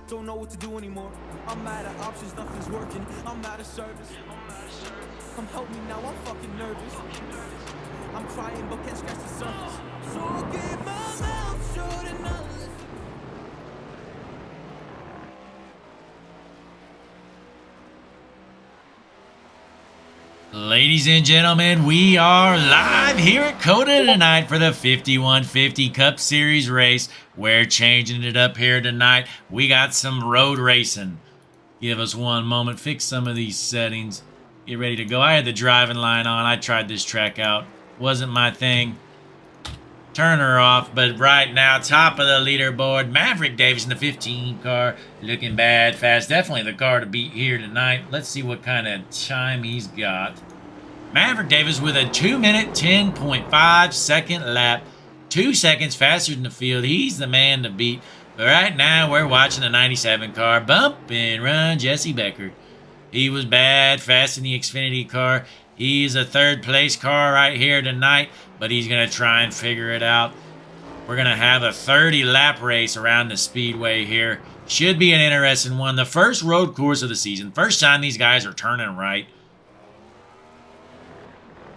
Don't know what to do anymore. I'm out of options, nothing's working. I'm out of service. Come help me now, I'm fucking nervous. I'm trying but can't scratch the surface. So keep my mouth shut and not listen. Ladies and gentlemen, we are live here at COTA tonight for the 5150 Cup Series race. We're changing it up here tonight. We got some road racing. Give us one moment, fix some of these settings, get ready to go. I had the driving line on. I tried this track out. Wasn't my thing. Turn her off, but right now, top of the leaderboard, Maverick Davis in the 15 car, looking bad fast. Definitely the car to beat here tonight. Let's see what kind of time he's got. Maverick Davis with a 2-minute, 10.5 second lap. 2 seconds faster than the field. He's the man to beat. But right now, we're watching the 97 car bump and run Jesse Becker. He was bad fast in the Xfinity car. He's a third place car right here tonight, but he's going to try and figure it out. We're going to have a 30 lap race around the speedway here. Should be an interesting one. The first road course of the season. First time these guys are turning right.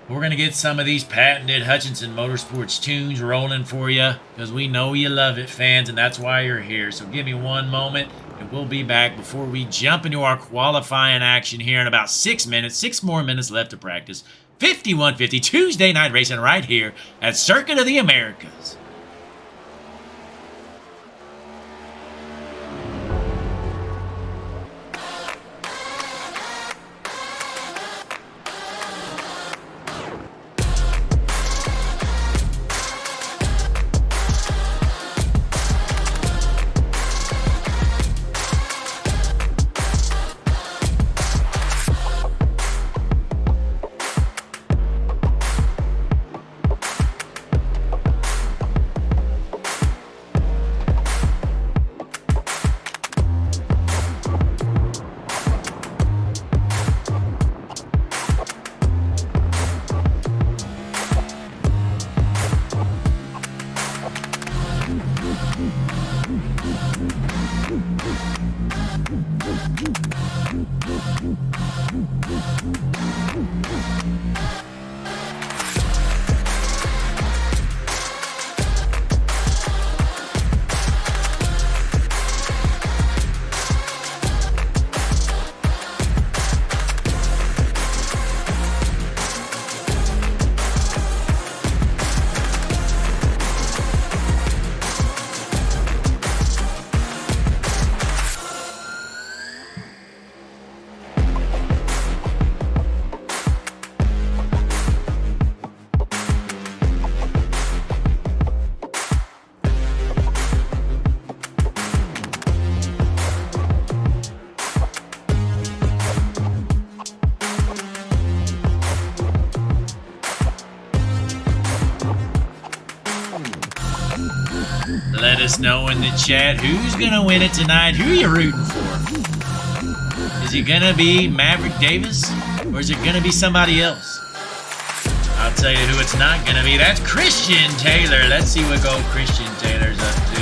We're going to get some of these patented Hutchinson Motorsports tunes rolling for you because we know you love it, fans, and that's why you're here. So give me one moment, and we'll be back before we jump into our qualifying action here in about 6 minutes. 6 more minutes left to practice. 5150 Tuesday night racing right here at Circuit of the Americas. Let us know in the chat who's going to win it tonight. Who are you rooting for? Is it going to be Maverick Davis or is it going to be somebody else? I'll tell you who it's not going to be. That's Christian Taylor. Let's see what goal Christian Taylor's up to.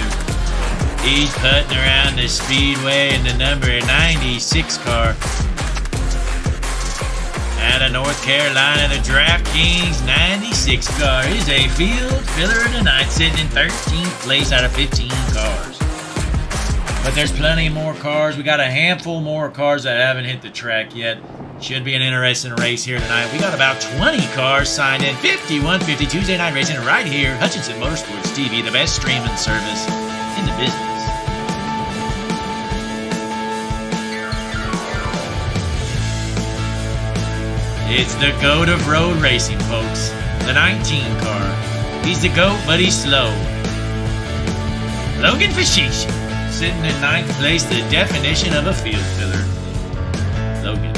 He's putting around the speedway in the number 96 car. Out of North Carolina, the DraftKings 96 car is a field filler tonight, sitting in 13th place out of 15 cars. But there's plenty more cars. We got a handful more cars that haven't hit the track yet. Should be an interesting race here tonight. We got about 20 cars signed in. 5150 Tuesday night racing right here. Hutchinson Motorsports TV, the best streaming service in the business. It's the GOAT of road racing, folks. The 19 car. He's the GOAT, but he's slow. Logan Fashish, sitting in 9th place, the definition of a field filler. Logan.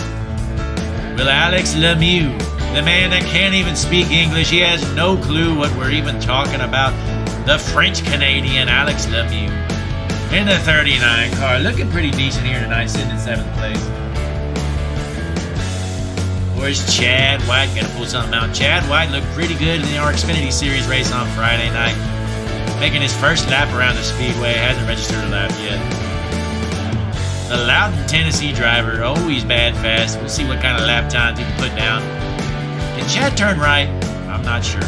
Will Alex Lemieux, the man that can't even speak English, he has no clue what we're even talking about. The French-Canadian Alex Lemieux. In the 39 car, looking pretty decent here tonight, sitting in 7th place. Where's Chad White going to pull something out? Chad White looked pretty good in the Xfinity Series race on Friday night. Making his first lap around the speedway. Hasn't registered a lap yet. The Loudon, Tennessee driver, always bad fast. We'll see what kind of lap times he can put down. Can Chad turn right? I'm not sure.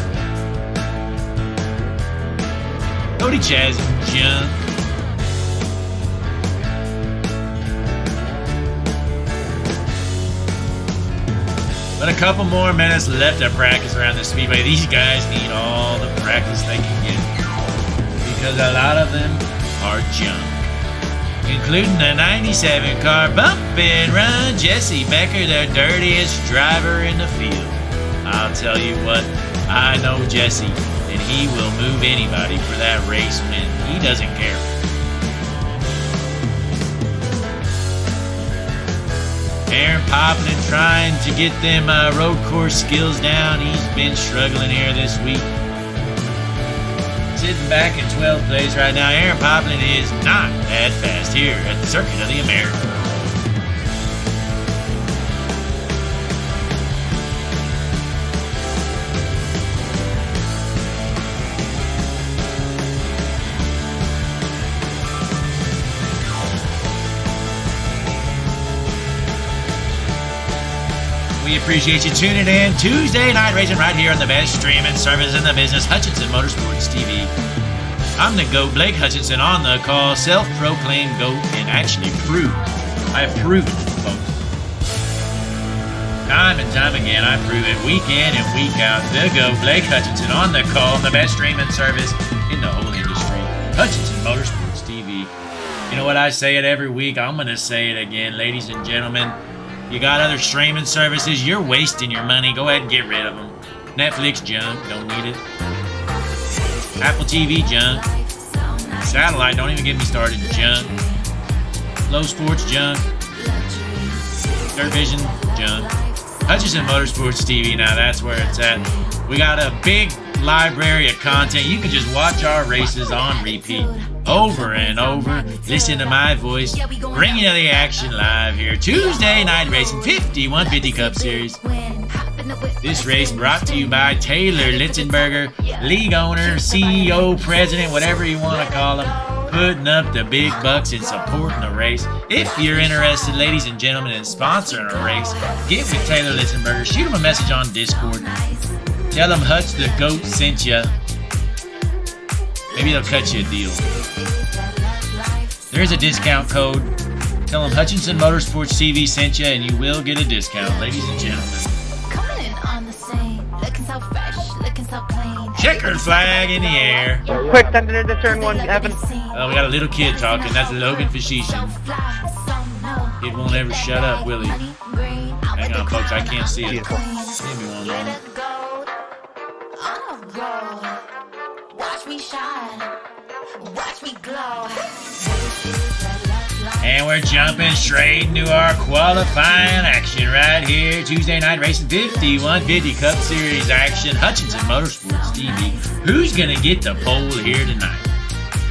Cody Chaz, jump. But a couple more minutes left to practice around the speedway. These guys need all the practice they can get because a lot of them are junk. Including the 97 car bump and run. Jesse Becker, the dirtiest driver in the field. I'll tell you what, I know Jesse, and he will move anybody for that race win. He doesn't care. Aaron Poplin trying to get them road course skills down. He's been struggling here this week. Sitting back in 12th place right now. Aaron Poplin is not that fast here at the Circuit of the Americas. We appreciate you tuning in. Tuesday night racing right here on the best streaming service in the business, Hutchinson Motorsports TV. I'm the GOAT, Blake Hutchinson, on the call, self-proclaimed GOAT, and actually proved. I have proven it, folks. Time and time again, I prove it week in and week out. The GOAT, Blake Hutchinson, on the call, the best streaming service in the whole industry, Hutchinson Motorsports TV. You know what? I say it every week. I'm going to say it again, ladies and gentlemen. You got other streaming services, you're wasting your money. Go ahead and get rid of them. Netflix junk, don't need it. Apple TV junk. Satellite, don't even get me started, junk. Low Sports junk. Dirt Vision junk. Hutchinson Motorsports TV, now that's where it's at. We got a big library of content. You can just watch our races on repeat over and over. Listen to my voice. Bring you the action live here. Tuesday night racing 5150 Cup Series. This race brought to you by Taylor Litzenberger, league owner, CEO, president, whatever you want to call him, putting up the big bucks and supporting the race. If you're interested, ladies and gentlemen, in sponsoring a race, get with Taylor Litzenberger. Shoot him a message on Discord. Tell him Hutch the GOAT sent you. Maybe they'll cut you a deal. There's a discount code. Tell them Hutchinson Motorsports TV sent you, and you will get a discount, ladies and gentlemen. Checkered flag in the air. Quick, send it into turn one, Evan. Oh, we got a little kid talking. That's Logan Fashishin. Kid won't ever shut up, will he? Hang on, folks. I can't see it. Give me one moment. Watch me shine, watch me glow. And we're jumping straight into our qualifying action right here. Tuesday night racing 5150 Cup Series action. Hutchinson Motorsports TV. Who's going to get the pole here tonight?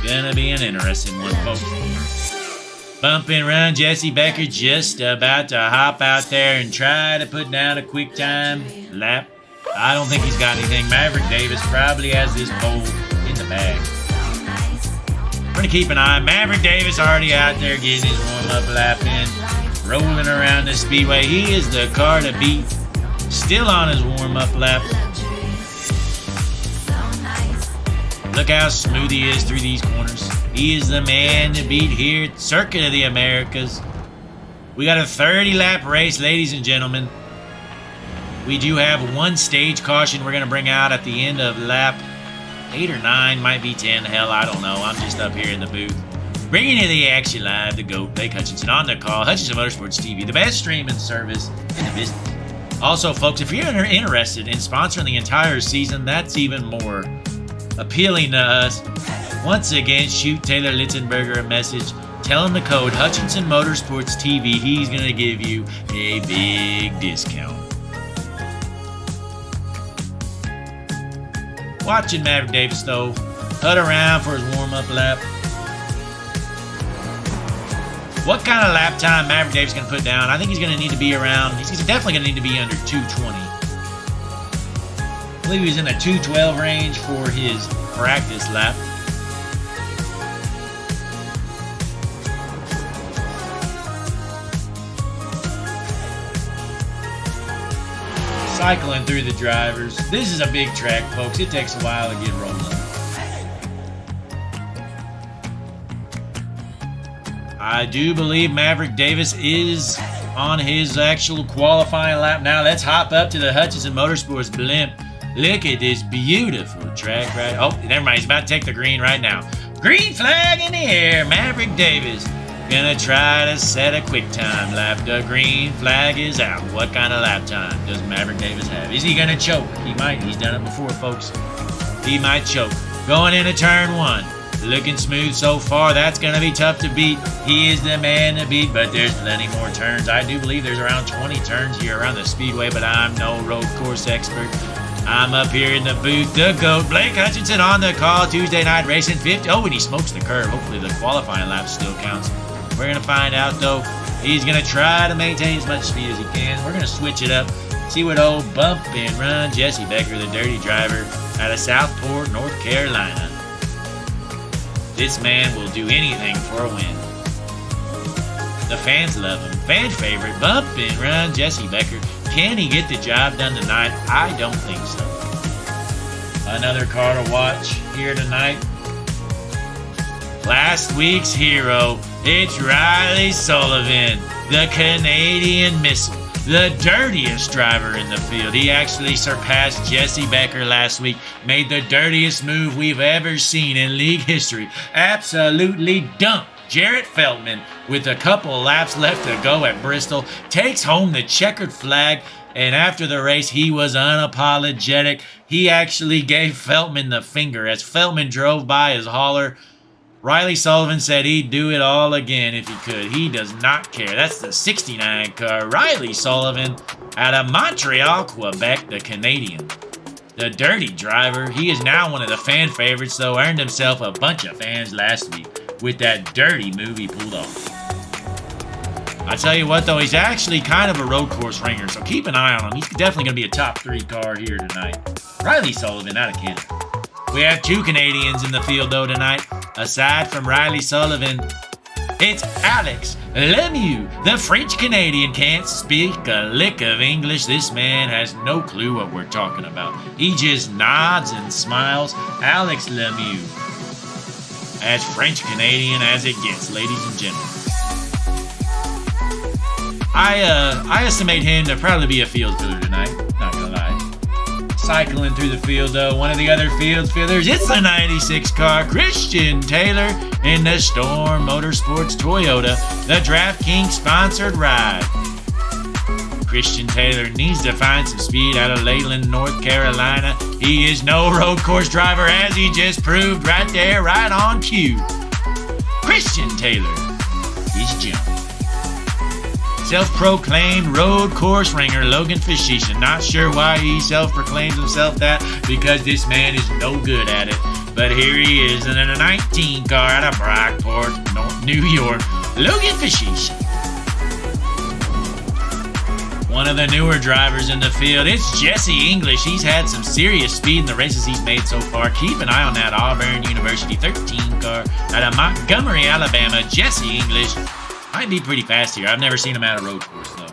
Gonna be an interesting one, folks. Bump and run. Jesse Becker just about to hop out there and try to put down a quick time lap. I don't think he's got anything. Maverick Davis probably has this pole in the bag. We're going to keep an eye. Maverick Davis already out there getting his warm-up lap in. Rolling around the speedway. He is the car to beat. Still on his warm-up lap. Look how smooth he is through these corners. He is the man to beat here at Circuit of the Americas. We got a 30-lap race, ladies and gentlemen. We do have one stage caution we're going to bring out at the end of lap 8 or 9, might be 10. Hell, I don't know. I'm just up here in the booth. Bringing you the action live, the GOAT, Blake Hutchinson, on the call. Hutchinson Motorsports TV, the best streaming service in the business. Also, folks, if you're interested in sponsoring the entire season, that's even more appealing to us. Once again, shoot Taylor Litzenberger a message. Tell him the code Hutchinson Motorsports TV. He's going to give you a big discount. Watching Maverick Davis, though, hut around for his warm-up lap. What kind of lap time Maverick Davis going to put down? I think he's going to need to be around, he's definitely going to need to be under 220. I believe he was in the 212 range for his practice lap. Cycling through the drivers. This is a big track, folks. It takes a while to get rolling. I do believe Maverick Davis is on his actual qualifying lap now. Let's hop up to the Hutchinson Motorsports blimp. Look at this beautiful track right. Oh, never mind. He's about to take the green right now. Green flag in the air. Maverick Davis gonna try to set a quick time lap. The green flag is out. What kind of lap time does Maverick Davis have? Is he gonna choke? He might. He's done it before, folks. He might choke. Going into turn 1. Looking smooth so far. That's going to be tough to beat. He is the man to beat, but there's plenty more turns. I do believe there's around 20 turns here around the speedway, but I'm no road course expert. I'm up here in the booth. The GOAT, Blake Hutchinson on the call. Tuesday night racing 50. Oh, and he smokes the curve. Hopefully the qualifying lap still counts. We're going to find out, though. He's going to try to maintain as much speed as he can. We're going to switch it up. See what old bump and run Jesse Becker, the dirty driver, out of Southport, North Carolina. This man will do anything for a win. The fans love him. Fan favorite, bump and run Jesse Becker. Can he get the job done tonight? I don't think so. Another car to watch here tonight. Last week's hero, it's Riley Sullivan, the Canadian Missile. The dirtiest driver in the field. He actually surpassed Jesse Becker last week. Made the dirtiest move we've ever seen in league history. Absolutely dumped Jarrett Feltman with a couple laps left to go at Bristol. Takes home the checkered flag. And after the race, he was unapologetic. He actually gave Feltman the finger as Feltman drove by his hauler. Riley Sullivan said he'd do it all again if he could. He does not care. That's the 69 car. Riley Sullivan out of Montreal, Quebec, the Canadian. The dirty driver. He is now one of the fan favorites, though. Earned himself a bunch of fans last week with that dirty move he pulled off. I tell you what, though, he's actually kind of a road course ringer, so keep an eye on him. He's definitely going to be a top 3 car here tonight. Riley Sullivan out of Canada. We have 2 Canadians in the field, though, tonight. Aside from Riley Sullivan, it's Alex Lemieux. The French-Canadian can't speak a lick of English. This man has no clue what we're talking about. He just nods and smiles. Alex Lemieux. As French-Canadian as it gets, ladies and gentlemen. I estimate him to probably be a field filler tonight. Not gonna lie. Cycling through the field, though, one of the other field fillers, it's the 96 car, Christian Taylor in the Storm Motorsports Toyota, the DraftKings sponsored ride. Christian Taylor needs to find some speed out of Leyland, North Carolina. He is no road course driver, as he just proved right there, right on cue. Christian Taylor is jumping. Self-proclaimed road course ringer Logan Fashisha. Not sure why he self-proclaims himself that, because this man is no good at it. But here he is in a 19 car out of Brockport, New York. Logan Fashisha. One of the newer drivers in the field, it's Jesse English. He's had some serious speed in the races he's made so far. Keep an eye on that Auburn University 13 car out of Montgomery, Alabama. Jesse English. Might be pretty fast here. I've never seen him at a road course, though.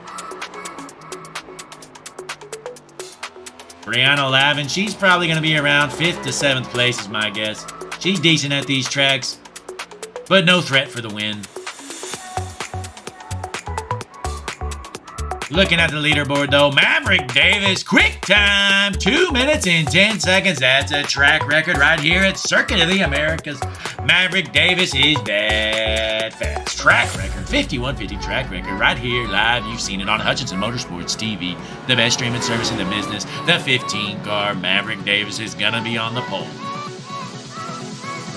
Brianna Lavin, she's probably going to be around 5th to 7th place is my guess. She's decent at these tracks, but no threat for the win. Looking at the leaderboard, though, Maverick Davis, quick time, 2 minutes and 10 seconds. That's a track record right here at Circuit of the Americas. Maverick Davis is that fast. Track record, 5150 track record right here live. You've seen it on Hutchinson Motorsports TV, the best streaming service in the business. The 15 car Maverick Davis is going to be on the pole.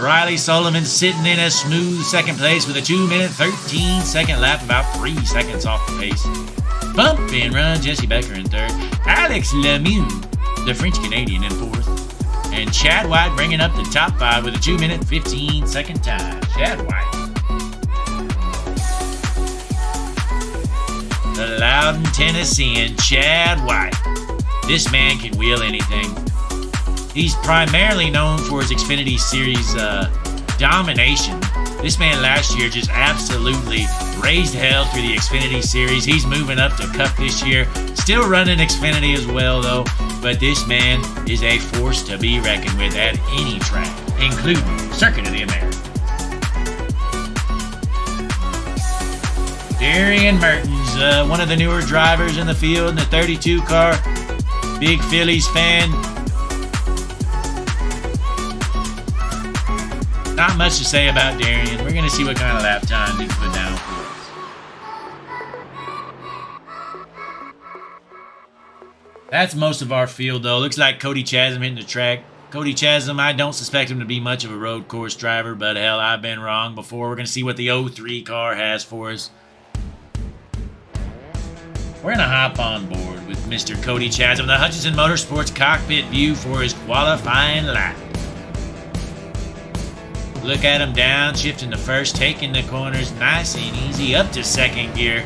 Riley Sullivan sitting in a smooth second place with a 2 minute 13 second lap, about 3 seconds off the pace. Bump and run Jesse Becker in 3rd. Alex Lemieux, the French-Canadian, in 4th. And Chad White bringing up the top 5 with a 2 minute 15 second time. Chad White. The Loudon, Tennessean, Chad White. This man can wheel anything. He's primarily known for his Xfinity Series domination This man last year just absolutely raised hell through the Xfinity Series. He's moving up to Cup this year. Still running Xfinity as well, though. But this man is a force to be reckoned with at any track, including Circuit of the Americas. Darian Mertens, one of the newer drivers in the field in the 32 car. Big Phillies fan. Not much to say about Darian. We're going to see what kind of lap time he can put down for us. That's most of our field, though. Looks like Cody Chasm hitting the track. Cody Chasm, I don't suspect him to be much of a road course driver, but hell, I've been wrong before. We're going to see what the 03 car has for us. We're going to hop on board with Mr. Cody Chasm, the Hutchinson Motorsports cockpit view for his qualifying lap. Look at him down, shifting to first, taking the corners nice and easy up to second gear.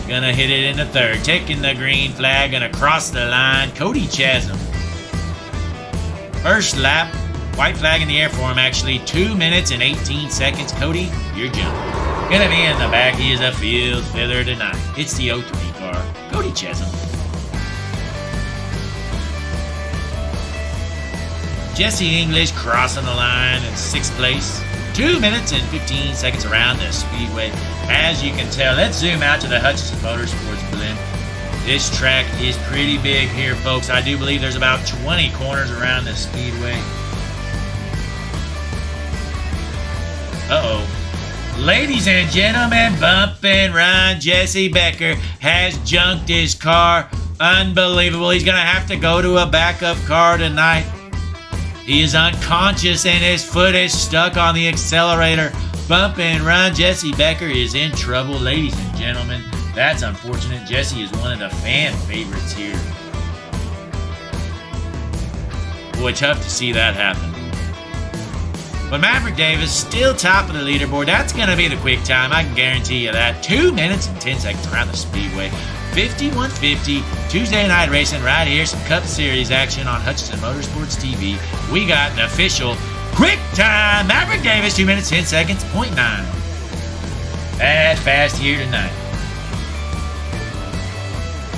Gonna hit it into third, taking the green flag, gonna cross the line. Cody Chasm. First lap, white flag in the air for him actually, 2 minutes and 18 seconds. Cody, you're jumping. Gonna be in the back, he is a field filler tonight. It's the 03 car, Cody Chasm. Jesse English crossing the line in 6th place. 2 minutes and 15 seconds around the speedway. As you can tell, let's zoom out to the Hutchinson Motorsports blimp. This track is pretty big here, folks. I do believe there's about 20 corners around the speedway. Uh-oh. Ladies and gentlemen, bump and run. Jesse Becker has junked his car. Unbelievable. He's going to have to go to a backup car tonight. He is unconscious and his foot is stuck on the accelerator. Bump and run. Jesse Becker is in trouble, ladies and gentlemen. That's unfortunate. Jesse is one of the fan favorites here. Boy, tough to see that happen. But Maverick Davis still top of the leaderboard. That's going to be the quick time. I can guarantee you that. 2 minutes and 10 seconds around the speedway. 5150 Tuesday night racing right here. Some Cup Series action on Hutchinson Motorsports TV. We got an official quick time. Maverick Davis, 2 minutes, 10 seconds, 0.9. That's fast here tonight.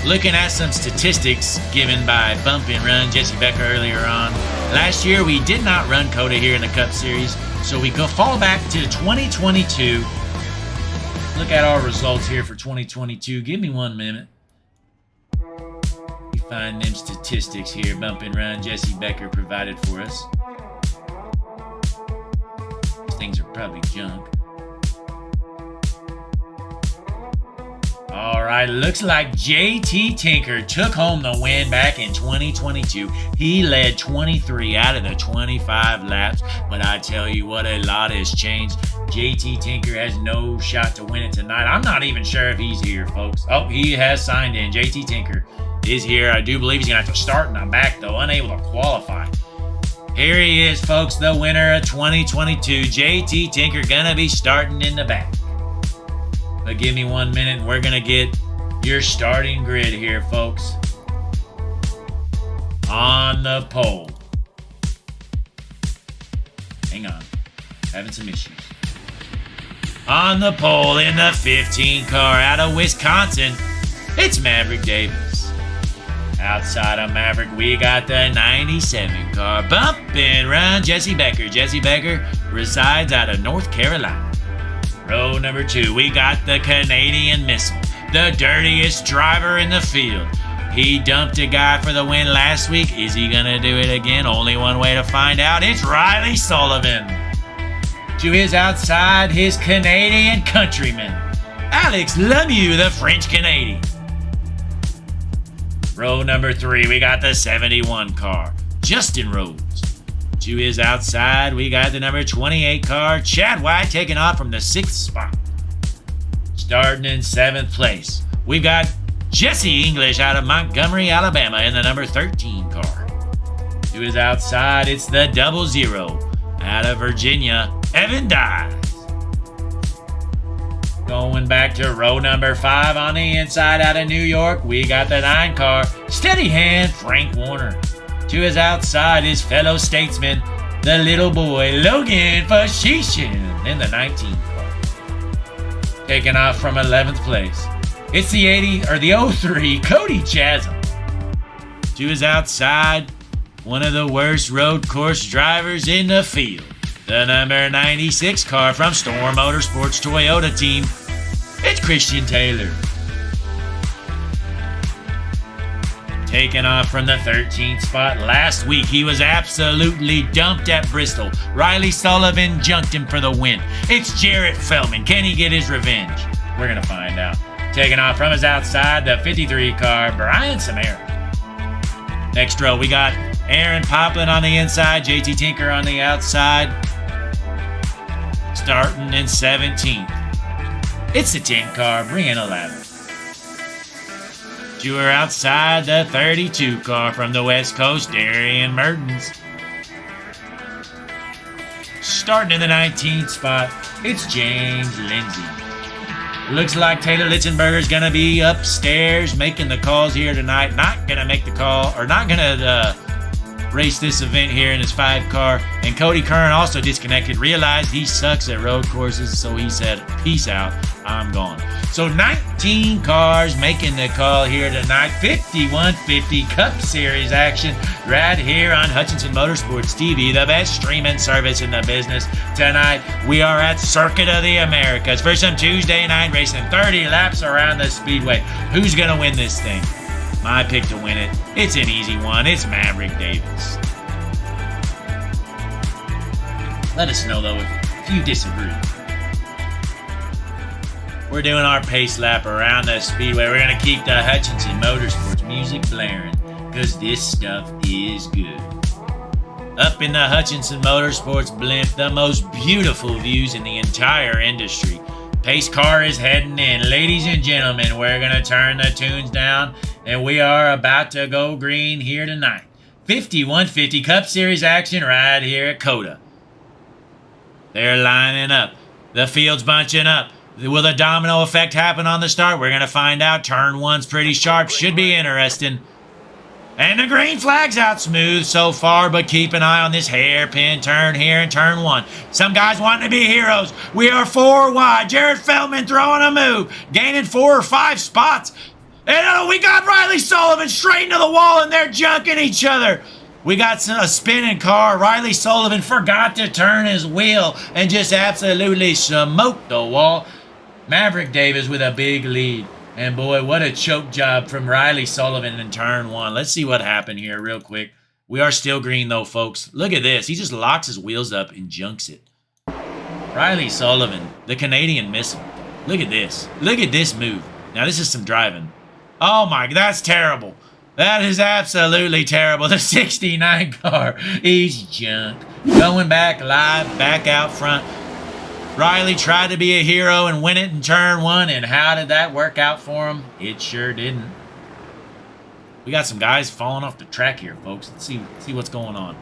Looking at some statistics given by Bump and Run Jesse Becker earlier on. Last year, we did not run COTA here in the Cup Series, so we go fall back to 2022. Look at our results here for 2022. Give me 1 minute. We find them statistics here. Bump and Run Jesse Becker provided for us. These things are probably junk. All right, looks like JT Tinker took home the win back in 2022. He led 23 out of the 25 laps, but I tell you what, a lot has changed. JT Tinker has no shot to win it tonight. I'm not even sure if he's here, folks. Oh, he has signed in. JT Tinker is here. I do believe he's going to have to start in the back, though, unable to qualify. Here he is, folks, the winner of 2022. JT Tinker going to be starting in the back. But give me 1 minute and we're going to get your starting grid here, folks. On the pole. Hang on. Having some issues. On the pole in the 15 car out of Wisconsin, it's Maverick Davis. Outside of Maverick, we got the 97 car. Bump and Run Jesse Becker. Jesse Becker resides out of North Carolina. Row number 2, we got the Canadian Missile, the dirtiest driver in the field. He dumped a guy for the win last week. Is he going to do it again? Only one way to find out. It's Riley Sullivan. To his outside, his Canadian countryman, Alex Lemieux, the French Canadian. Row number 3, we got the 71 car, Justin Rhodes. To his outside, we got the number 28 car, Chad White, taking off from the 6th spot. Starting in 7th place, we've got Jesse English out of Montgomery, Alabama, in the number 13 car. To his outside, it's the 00 out of Virginia, Evan Dyes. Going back to row number 5 on the inside out of New York, we got the 9 car, steady hand, Frank Warner. To his outside, his fellow statesman, the little boy Logan Fashishin in the 19 car. Taking off from 11th place. It's the 03 Cody Chasm. To his outside, one of the worst road course drivers in the field. The number 96 car from Storm Motorsports Toyota team. It's Christian Taylor. Taking off from the 13th spot. Last week, he was absolutely dumped at Bristol. Riley Sullivan junked him for the win. It's Jarrett Feldman. Can he get his revenge? We're going to find out. Taking off from his outside, the 53 car, Brian Samara. Next row, we got Aaron Poplin on the inside, JT Tinker on the outside. Starting in 17th. It's the 10 car, Brianna Lavin. To her outside, the 32 car from the West Coast, Darian Mertens. Starting in the 19th spot, it's James Lindsay. Looks like Taylor Litzenberger's going to be upstairs making the calls here tonight. Not going to make the call, or not going to race this event here in his 5 car. And Cody Kern also disconnected, realized he sucks at road courses, so he said, peace out, I'm gone. So 19 cars making the call here tonight. 5150 Cup Series action right here on Hutchinson Motorsports TV, the best streaming service in the business. Tonight, we are at Circuit of the Americas for some Tuesday night racing. 30 laps around the speedway. Who's going to win this thing? My pick to win it, it's an easy one. It's Maverick Davis. Let us know, though, if you disagree. We're doing our pace lap around the speedway. We're going to keep the Hutchinson Motorsports music blaring, because this stuff is good. Up in the Hutchinson Motorsports blimp, the most beautiful views in the entire industry. Pace car is heading in. Ladies and gentlemen, we're going to turn the tunes down, and we are about to go green here tonight. 5150 Cup Series action right here at COTA. They're lining up. The field's bunching up. Will the domino effect happen on the start? We're going to find out. Turn 1's pretty sharp. Should be interesting. And the green flag's out smooth so far, but keep an eye on this hairpin turn here in turn 1. Some guys wanting to be heroes. We are 4 wide. Jarrett Feldman throwing a move, gaining 4 or 5 spots. And we got Riley Sullivan straight into the wall, and they're junking each other. We got a spinning car. Riley Sullivan forgot to turn his wheel and just absolutely smoked the wall. Maverick Davis with a big lead. And boy, what a choke job from Riley Sullivan in turn 1. Let's see what happened here real quick. We are still green though, folks. Look at this. He just locks his wheels up and junks it. Riley Sullivan, the Canadian missile. Look at this. Look at this move. Now this is some driving. Oh my, that's terrible. That is absolutely terrible. The 69 car, he's junk. Going back live, back out front. Riley tried to be a hero and win it in turn 1, and how did that work out for him? It sure didn't. We got some guys falling off the track here, folks. Let's see what's going on.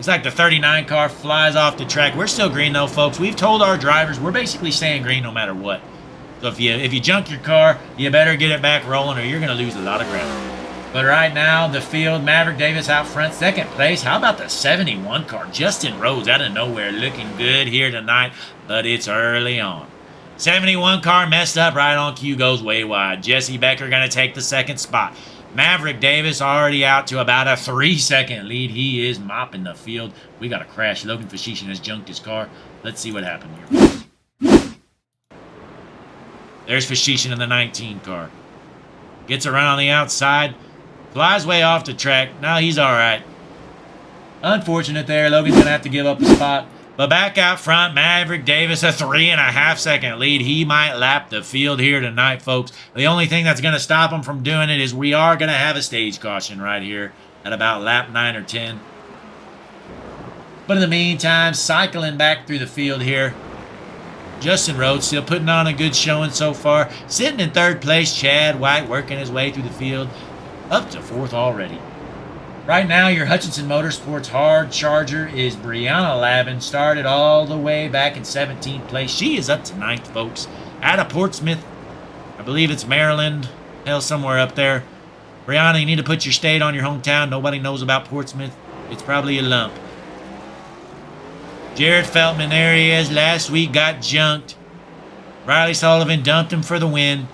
It's like the 39 car flies off the track. We're still green though, folks. We've told our drivers we're basically staying green no matter what. So if you junk your car, you better get it back rolling or you're going to lose a lot of ground. But right now, the field, Maverick Davis out front, 2nd place. How about the 71 car? Justin Rhodes out of nowhere, looking good here tonight, but it's early on. 71 car messed up right on cue, goes way wide. Jesse Becker going to take the 2nd spot. Maverick Davis already out to about a 3-second lead. He is mopping the field. We got a crash. Logan Fashishin has junked his car. Let's see what happened here. There's Fashishin in the 19 car. Gets a run on the outside. Flies way off the track. Now he's all right. Unfortunate there. Logan's going to have to give up a spot. But back out front, Maverick Davis, a 3.5-second lead. He might lap the field here tonight, folks. The only thing that's going to stop him from doing it is we are going to have a stage caution right here at about lap 9 or 10. But in the meantime, cycling back through the field here, Justin Rhodes still putting on a good showing so far. Sitting in 3rd place, Chad White working his way through the field. Up to 4th already. Right now, your Hutchinson Motorsports hard charger is Brianna Lavin. Started all the way back in 17th place. She is up to 9th, folks. Out of Portsmouth. I believe it's Maryland. Hell, somewhere up there. Brianna, you need to put your state on your hometown. Nobody knows about Portsmouth. It's probably a lump. Jared Feltman, there he is. Last week got junked. Riley Sullivan dumped him for the win.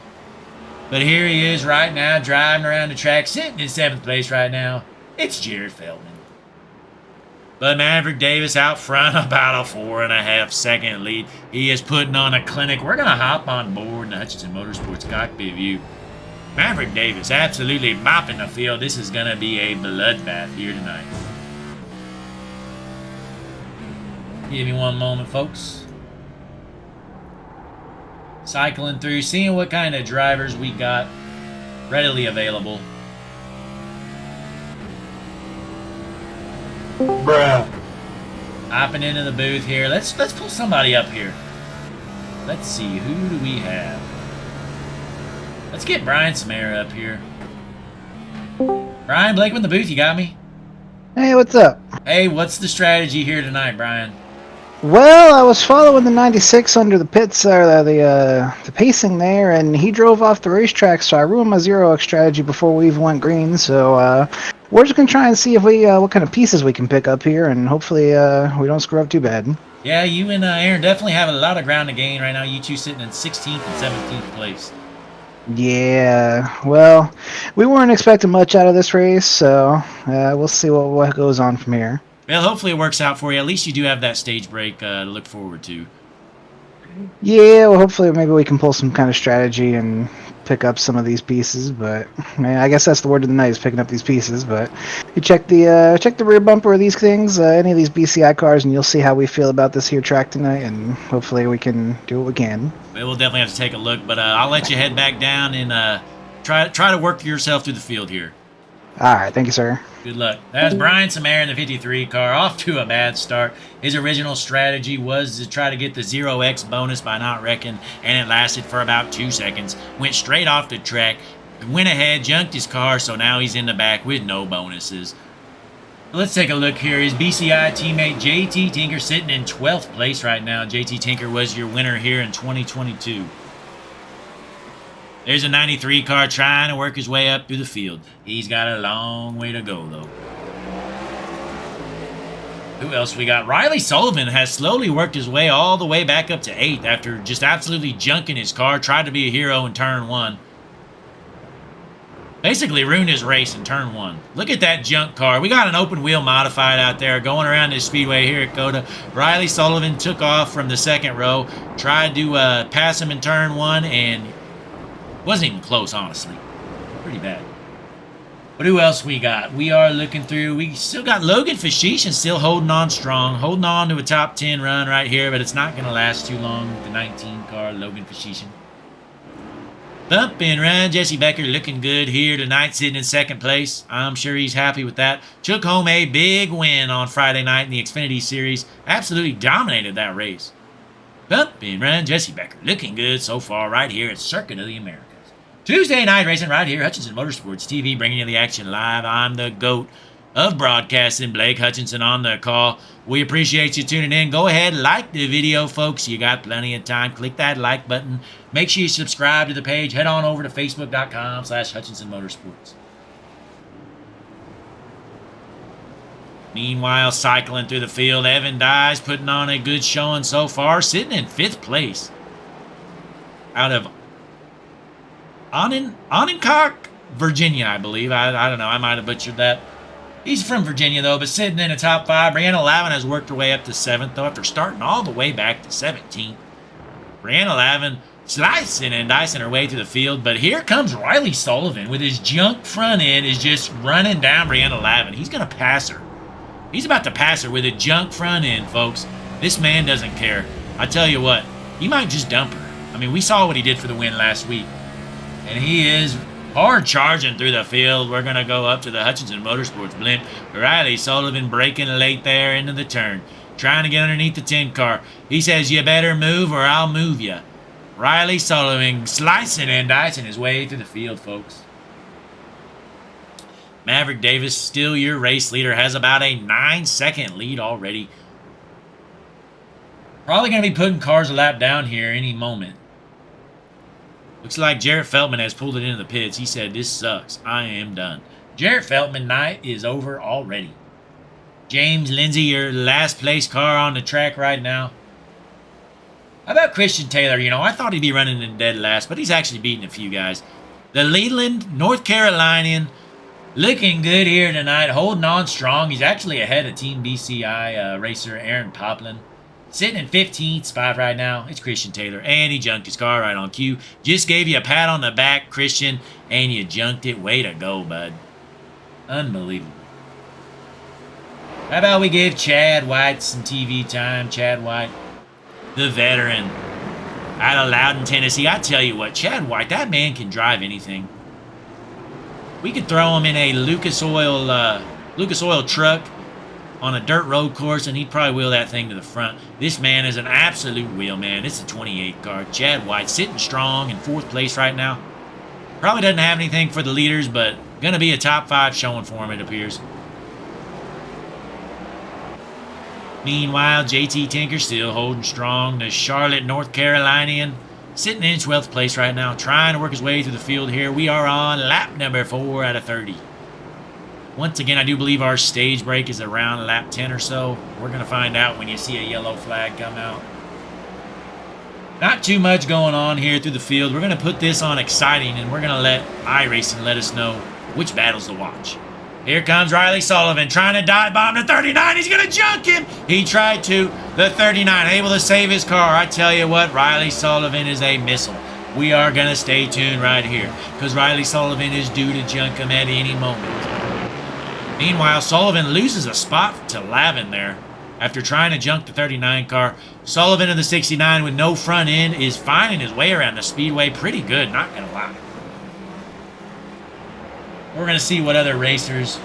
But here he is right now, driving around the track, sitting in 7th place right now. It's Jared Feltman. But Maverick Davis out front, about a 4.5 second lead. He is putting on a clinic. We're going to hop on board in the Hutchinson Motorsports cockpit view. Maverick Davis absolutely mopping the field. This is going to be a bloodbath here tonight. Give me one moment, folks. Cycling through, seeing what kind of drivers we got readily available. Bruh. Hopping into the booth here. Let's pull somebody up here. Let's see, who do we have? Let's get Brian Samara up here. Brian Blake in the booth, you got me? Hey, what's up? Hey, what's the strategy here tonight, Brian? Well, I was following the 96 under the pits, or the pacing there, and he drove off the racetrack, so I ruined my 0x strategy before we even went green. So we're just gonna try and see if we what kind of pieces we can pick up here, and hopefully we don't screw up too bad. Yeah, you and Aaron definitely have a lot of ground to gain right now. You two sitting in 16th and 17th place. Yeah, well, we weren't expecting much out of this race, so we'll see what goes on from here. Well, hopefully it works out for you. At least you do have that stage break to look forward to. Yeah, well, hopefully maybe we can pull some kind of strategy and pick up some of these pieces. But I guess that's the word of the night, is picking up these pieces. But you check the rear bumper of these things, any of these BCI cars, and you'll see how we feel about this here track tonight. And hopefully we can do what we can. We'll definitely have to take a look, but I'll let you head back down and try to work yourself through the field here. All right, thank you, sir. Good luck. That's Brian Samara in the 53 car, off to a bad start. His original strategy was to try to get the 0x bonus by not wrecking, and it lasted for about 2 seconds. Went straight off the track, went ahead, junked his car, so now he's in the back with no bonuses. Let's take a look here. His BCI teammate JT Tinker sitting in 12th place right now. JT Tinker was your winner here in 2022. There's a 93 car trying to work his way up through the field. He's got a long way to go, though. Who else we got? Riley Sullivan has slowly worked his way all the way back up to 8th after just absolutely junking his car. Tried to be a hero in turn 1. Basically ruined his race in turn 1. Look at that junk car. We got an open wheel modified out there going around this speedway here at COTA. Riley Sullivan took off from the 2nd row. Tried to pass him in turn 1 and wasn't even close, honestly. Pretty bad. But who else we got? We are looking through. We still got Logan Fashishin still holding on strong. Holding on to a top 10 run right here, but it's not going to last too long. The 19 car, Logan Fashishin. Bump and run. Jesse Becker looking good here tonight, sitting in 2nd place. I'm sure he's happy with that. Took home a big win on Friday night in the Xfinity Series. Absolutely dominated that race. Bump and run. Jesse Becker looking good so far right here at Circuit of the Americas. Tuesday night racing right here, Hutchinson Motorsports TV, bringing you the action live. I'm the GOAT of broadcasting, Blake Hutchinson on the call. We appreciate you tuning in. Go ahead, like the video, folks. You got plenty of time. Click that like button. Make sure you subscribe to the page. Head on over to facebook.com/Hutchinson Motorsports. Meanwhile, cycling through the field, Evan Dyes putting on a good showing so far, sitting in 5th place. Out of Ononcock, Virginia, I believe. I don't know. I might have butchered that. He's from Virginia, though, but sitting in the top 5. Brianna Lavin has worked her way up to 7th, though, after starting all the way back to 17th. Brianna Lavin slicing and dicing her way through the field, but here comes Riley Sullivan with his junk front end, is just running down Brianna Lavin. He's going to pass her. He's about to pass her with a junk front end, folks. This man doesn't care. I tell you what, he might just dump her. I mean, we saw what he did for the win last week. And he is hard charging through the field. We're going to go up to the Hutchinson Motorsports blimp. Riley Sullivan breaking late there into the turn. Trying to get underneath the 10 car. He says, you better move or I'll move you. Riley Sullivan slicing and dicing his way through the field, folks. Maverick Davis, still your race leader, has about a 9-second lead already. Probably going to be putting cars a lap down here any moment. Looks like Jarrett Feltman has pulled it into the pits. He said, this sucks. I am done. Jarrett Feltman night is over already. James Lindsay, your last place car on the track right now. How about Christian Taylor? You know, I thought he'd be running in dead last, but he's actually beating a few guys. The Leland, North Carolinian, looking good here tonight, holding on strong. He's actually ahead of Team BCI racer Aaron Poplin. Sitting in 15th spot right now. It's Christian Taylor, and he junked his car right on cue. Just gave you a pat on the back, Christian, and you junked it. Way to go, bud. Unbelievable. How about we give Chad White some TV time? Chad White, the veteran out of Loudon, Tennessee. I tell you what, Chad White, that man can drive anything. We could throw him in a Lucas Oil truck on a dirt road course, and he'd probably wheel that thing to the front. This man is an absolute wheel, man. It's a 28 car. Chad White sitting strong in 4th place right now. Probably doesn't have anything for the leaders, but going to be a top 5 showing for him, it appears. Meanwhile, JT Tinker still holding strong. The Charlotte, North Carolinian, sitting in 12th place right now, trying to work his way through the field here. We are on lap number 4 out of 30. Once again, I do believe our stage break is around lap 10 or so. We're going to find out when you see a yellow flag come out. Not too much going on here through the field. We're going to put this on exciting, and we're going to let iRacing let us know which battles to watch. Here comes Riley Sullivan trying to dive bomb the 39. He's going to junk him. He tried to. The 39 able to save his car. I tell you what, Riley Sullivan is a missile. We are going to stay tuned right here because Riley Sullivan is due to junk him at any moment. Meanwhile, Sullivan loses a spot to Lavin there after trying to junk the 39 car. Sullivan in the 69 with no front end is finding his way around the speedway pretty good, not going to lie. We're going to see what other racers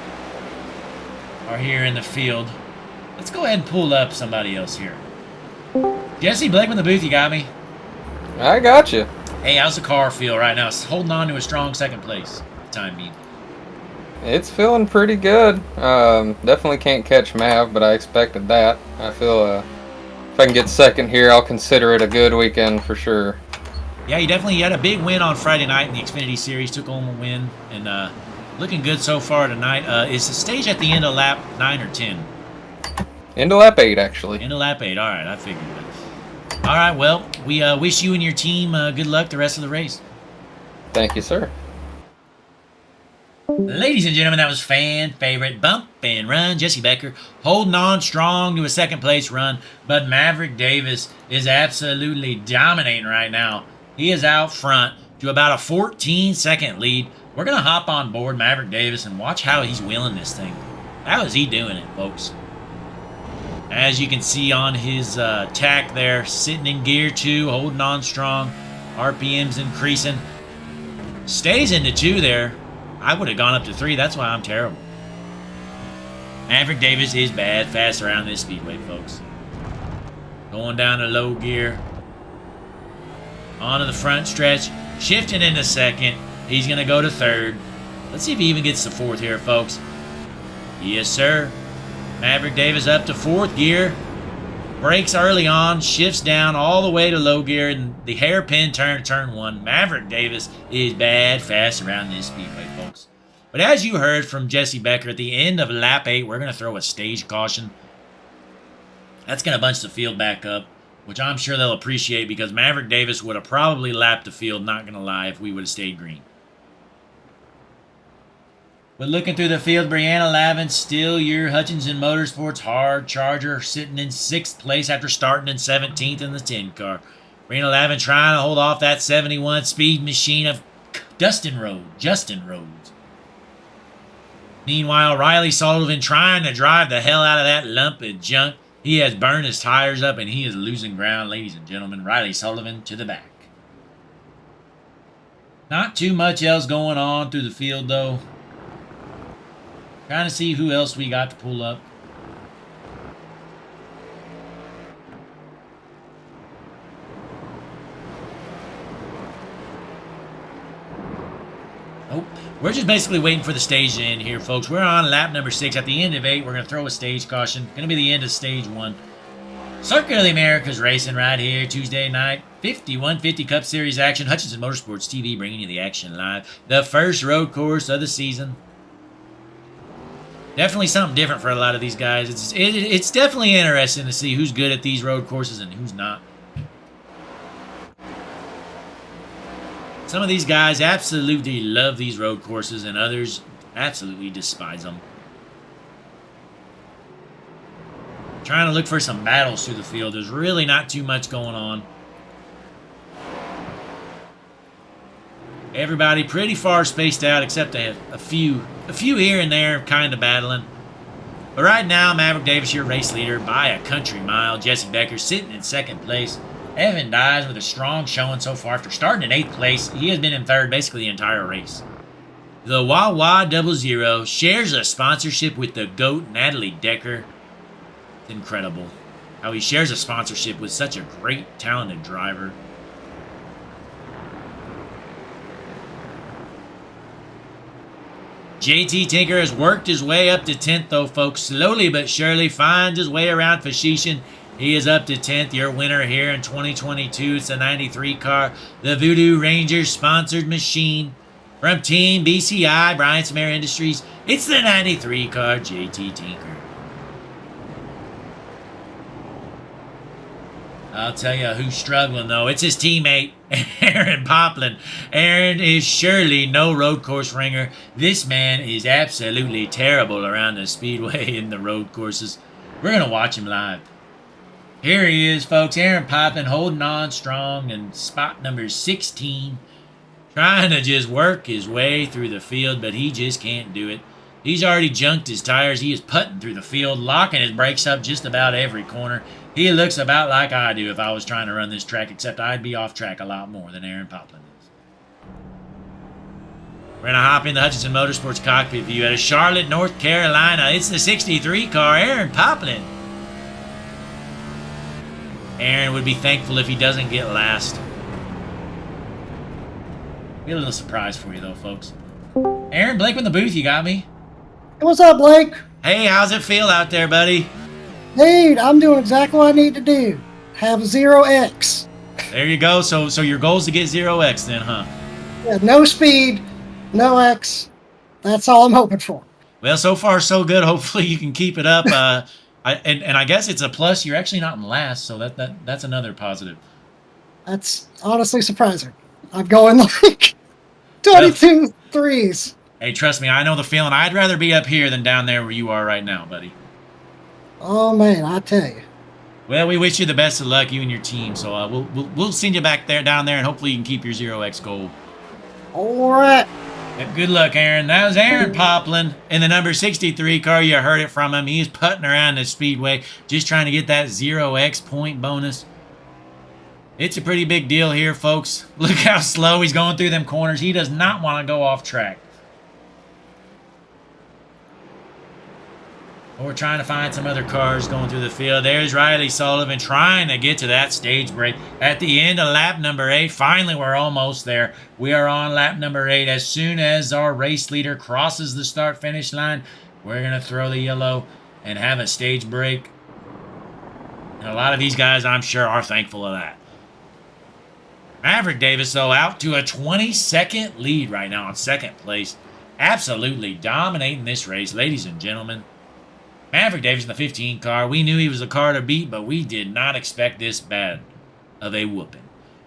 are here in the field. Let's go ahead and pull up somebody else here. Jesse Blake in the booth, you got me? I got you. Hey, how's the car feel right now? It's holding on to a strong 2nd place for the time being. It's feeling pretty good. Definitely can't catch Mav, but I expected that. I feel if I can get 2nd here, I'll consider it a good weekend for sure. Yeah, you definitely had a big win on Friday night in the Xfinity Series. Took home a win, and looking good so far tonight. Is the stage at the end of lap 9 or 10? Into lap 8, actually. Into lap 8. All right, I figured that. All right, well, we wish you and your team good luck the rest of the race. Thank you, sir. Ladies and gentlemen, that was fan favorite Bump and Run Jesse Becker holding on strong to a 2nd place run, but Maverick Davis is absolutely dominating right now. He is out front to about a 14-second lead. We're going to hop on board Maverick Davis and watch how he's wheeling this thing. How is he doing it, folks? As you can see on his tack there, sitting in gear 2, holding on strong. RPM's increasing. Stays into 2 there. I would have gone up to 3. That's why I'm terrible. Maverick Davis is bad fast around this speedway, folks. Going down to low gear. Onto the front stretch. Shifting into 2nd. He's going to go to 3rd. Let's see if he even gets to 4th here, folks. Yes, sir. Maverick Davis up to 4th gear. Brakes early on. Shifts down all the way to low gear. And the hairpin turn, turn 1. Maverick Davis is bad fast around this speedway, folks. But as you heard from Jesse Becker, at the end of lap 8, we're going to throw a stage caution. That's going to bunch the field back up, which I'm sure they'll appreciate because Maverick Davis would have probably lapped the field, not going to lie, if we would have stayed green. But looking through the field, Brianna Lavin, still your Hutchinson Motorsports hard charger, sitting in 6th place after starting in 17th in the 10 car. Brianna Lavin trying to hold off that 71 speed machine of Justin Rhodes. Meanwhile, Riley Sullivan trying to drive the hell out of that lump of junk. He has burned his tires up and he is losing ground, ladies and gentlemen. Riley Sullivan to the back. Not too much else going on through the field, though. Trying to see who else we got to pull up. Nope. We're just basically waiting for the stage to end here, folks. We're on lap number 6. At the end of 8, we're going to throw a stage caution. Going to be the end of stage 1. Circuit of the Americas racing right here Tuesday night. 5150 Cup Series action. Hutchinson Motorsports TV bringing you the action live. The first road course of the season. Definitely something different for a lot of these guys. It's definitely interesting to see who's good at these road courses and who's not. Some of these guys absolutely love these road courses, and others absolutely despise them. Trying to look for some battles through the field. There's really not too much going on. Everybody pretty far spaced out, except a few here and there kind of battling. But right now, Maverick Davis, your race leader by a country mile. Jesse Becker sitting in second place. Evan Dyes with a strong showing so far after starting in 8th place. He has been in 3rd basically the entire race. The Wawa 00 shares a sponsorship with the GOAT, Natalie Decker. It's incredible how he shares a sponsorship with such a great, talented driver. JT Tinker has worked his way up to 10th, though, folks. Slowly but surely finds his way around Fashishin. He is up to 10th. Your winner here in 2022. It's a 93 car. The Voodoo Rangers sponsored machine from Team BCI, Bryant Samara Industries. It's the 93 car, JT Tinker. I'll tell you who's struggling, though. It's his teammate, Aaron Poplin. Aaron is surely no road course ringer. This man is absolutely terrible around the speedway in the road courses. We're going to watch him live. Here he is, folks. Aaron Poplin holding on strong in spot number 16. Trying to just work his way through the field, but he just can't do it. He's already junked his tires. He is putting through the field, locking his brakes up just about every corner. He looks about like I do if I was trying to run this track, except I'd be off track a lot more than Aaron Poplin is. We're going to hop in the Hutchinson Motorsports cockpit view out of Charlotte, North Carolina. It's the 63 car, Aaron Poplin. Aaron would be thankful if he doesn't get last. Be a little surprise for you, though, folks. Aaron, Blake in the booth, you got me? Hey, what's up, Blake? Hey, how's it feel out there, buddy? Dude, I'm doing exactly what I need to do. Have 0x. There you go. So your goal is to get 0x then, huh? Yeah, no speed, no X. That's all I'm hoping for. Well, so far so good. Hopefully you can keep it up. And I guess it's a plus. You're actually not in last, so that's another positive. That's honestly surprising. I'm going like 22 threes. Hey, trust me, I know the feeling. I'd rather be up here than down there where you are right now, buddy. Oh man, I tell you. Well, we wish you the best of luck, you and your team. So we'll send you back down there, and hopefully you can keep your 0x goal. All right. Good luck, Aaron. That was Aaron Poplin in the number 63 car. You heard it from him. He's putting around the speedway, just trying to get that 0x point bonus. It's a pretty big deal here, folks. Look how slow he's going through them corners. He does not want to go off track. We're trying to find some other cars going through the field. There's Riley Sullivan trying to get to that stage break. At the end of lap number 8, finally we're almost there. We are on lap number 8. As soon as our race leader crosses the start-finish line, we're going to throw the yellow and have a stage break. And a lot of these guys, I'm sure, are thankful of that. Maverick Davis, though, out to a 20-second lead right now in second place. Absolutely dominating this race, ladies and gentlemen. Maverick Davis in the 15 car. We knew he was a car to beat, but we did not expect this bad of a whooping.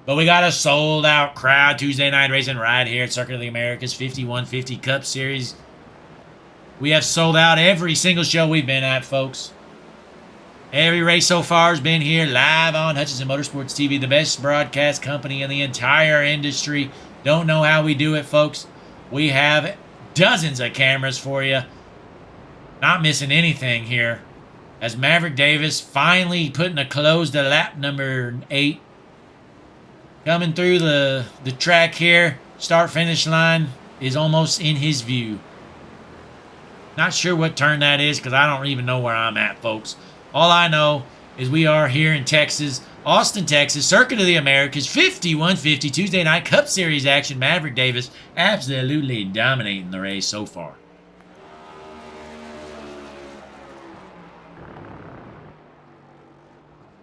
But we got a sold-out crowd Tuesday night racing right here at Circuit of the Americas 5150 Cup Series. We have sold out every single show we've been at, folks. Every race so far has been here live on Hutchinson Motorsports TV, the best broadcast company in the entire industry. Don't know how we do it, folks. We have dozens of cameras for you. Not missing anything here. As Maverick Davis finally putting a close to lap number 8. Coming through the track here. Start-finish line is almost in his view. Not sure what turn that is because I don't even know where I'm at, folks. All I know is we are here in Texas, Austin, Texas, Circuit of the Americas, 5150 Tuesday night Cup Series action. Maverick Davis absolutely dominating the race so far.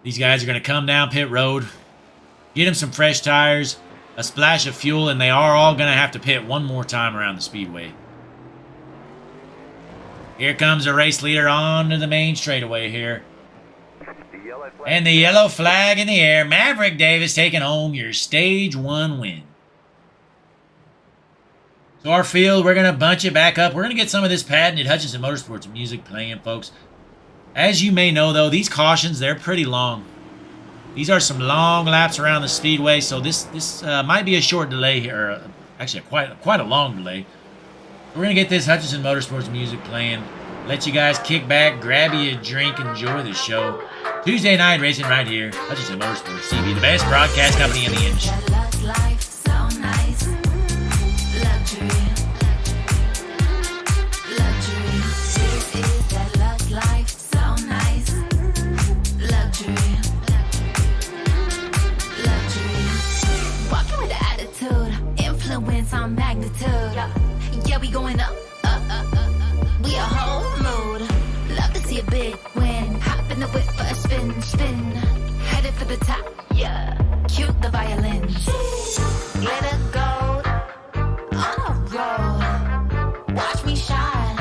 These guys are going to come down pit road, get them some fresh tires, a splash of fuel, and they are all going to have to pit one more time around the speedway. Here comes a race leader onto the main straightaway here. And the yellow flag in the air. Maverick Davis taking home your stage 1 win. So our field, we're going to bunch it back up. We're going to get some of this patented Hutchinson Motorsports music playing, folks. As you may know, though, these cautions, they're pretty long. These are some long laps around the speedway, so this might be a short delay here. Or actually, quite a long delay. We're going to get this Hutchinson Motorsports music playing. Let you guys kick back, grab you a drink, enjoy the show. Tuesday night racing right here. Hutchinson Motorsports TV, the best broadcast company in the industry. On magnitude, yeah, we going up, we a whole mood. Love to see a big win. Hop in the whip for a spin, headed for the top, yeah. Cute the violins, glitter gold on a roll. Watch me shine,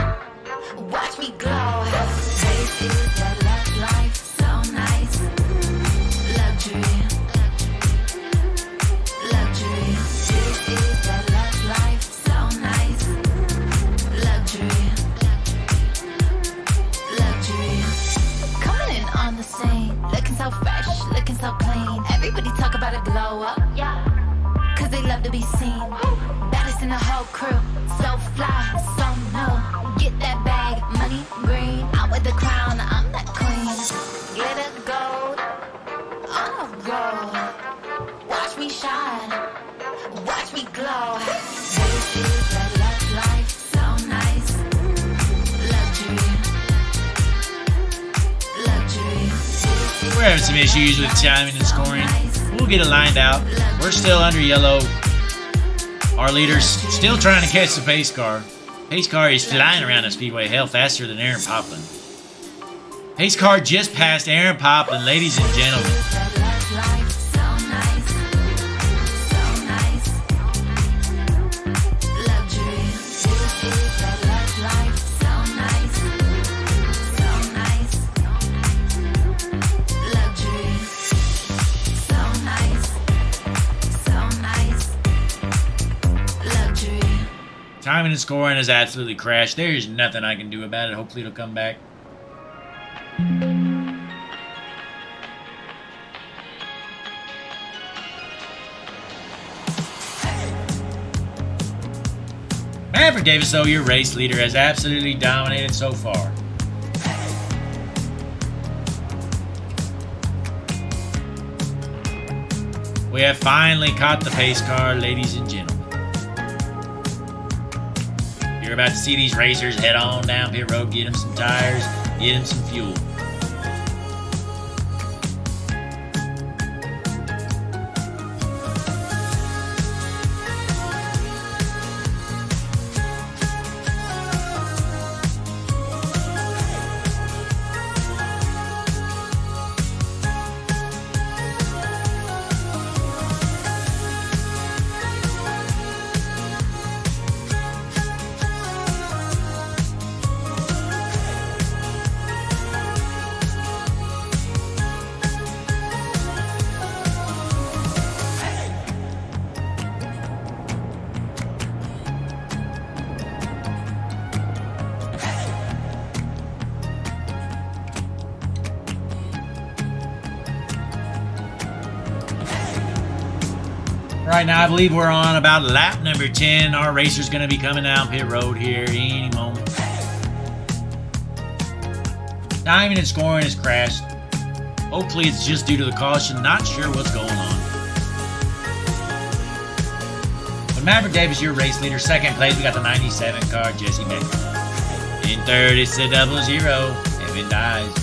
watch me glow. This is the love life, so nice. Luxury. This is the love life, so nice. Luxury. Coming in on the scene, looking so fresh, looking so clean. Everybody talk about a glow up, yeah. Cause they love to be seen. Baddest in the whole crew, so fly, so new. Get that bag, money green. Out with the crown, I'm that queen. Glitter gold on a roll. Watch me shine, watch me glow. This is the love life, so nice. Luxury. We're having some issues with timing and scoring. We'll get it lined out. We're still under yellow. Our leader's still trying to catch the pace car. Pace car is flying around the speedway, hell faster than Aaron Poplin. Pace car just passed Aaron Poplin, ladies and gentlemen. Timing and scoring has absolutely crashed. There's nothing I can do about it. Hopefully it'll come back. Maverick Davis, though, your race leader, has absolutely dominated so far. We have finally caught the pace car, ladies and gentlemen. You're about to see these racers head on down pit road, get them some tires, get them some fuel. Right now, I believe we're on about lap number 10. Our racer's going to be coming down pit road here any moment. Timing and scoring has crashed. Hopefully it's just due to the caution. Not sure what's going on. But Maverick Davis, your race leader. Second place, we got the 97 car, Jesse Becker. In third, it's the 00, Evan Dyes.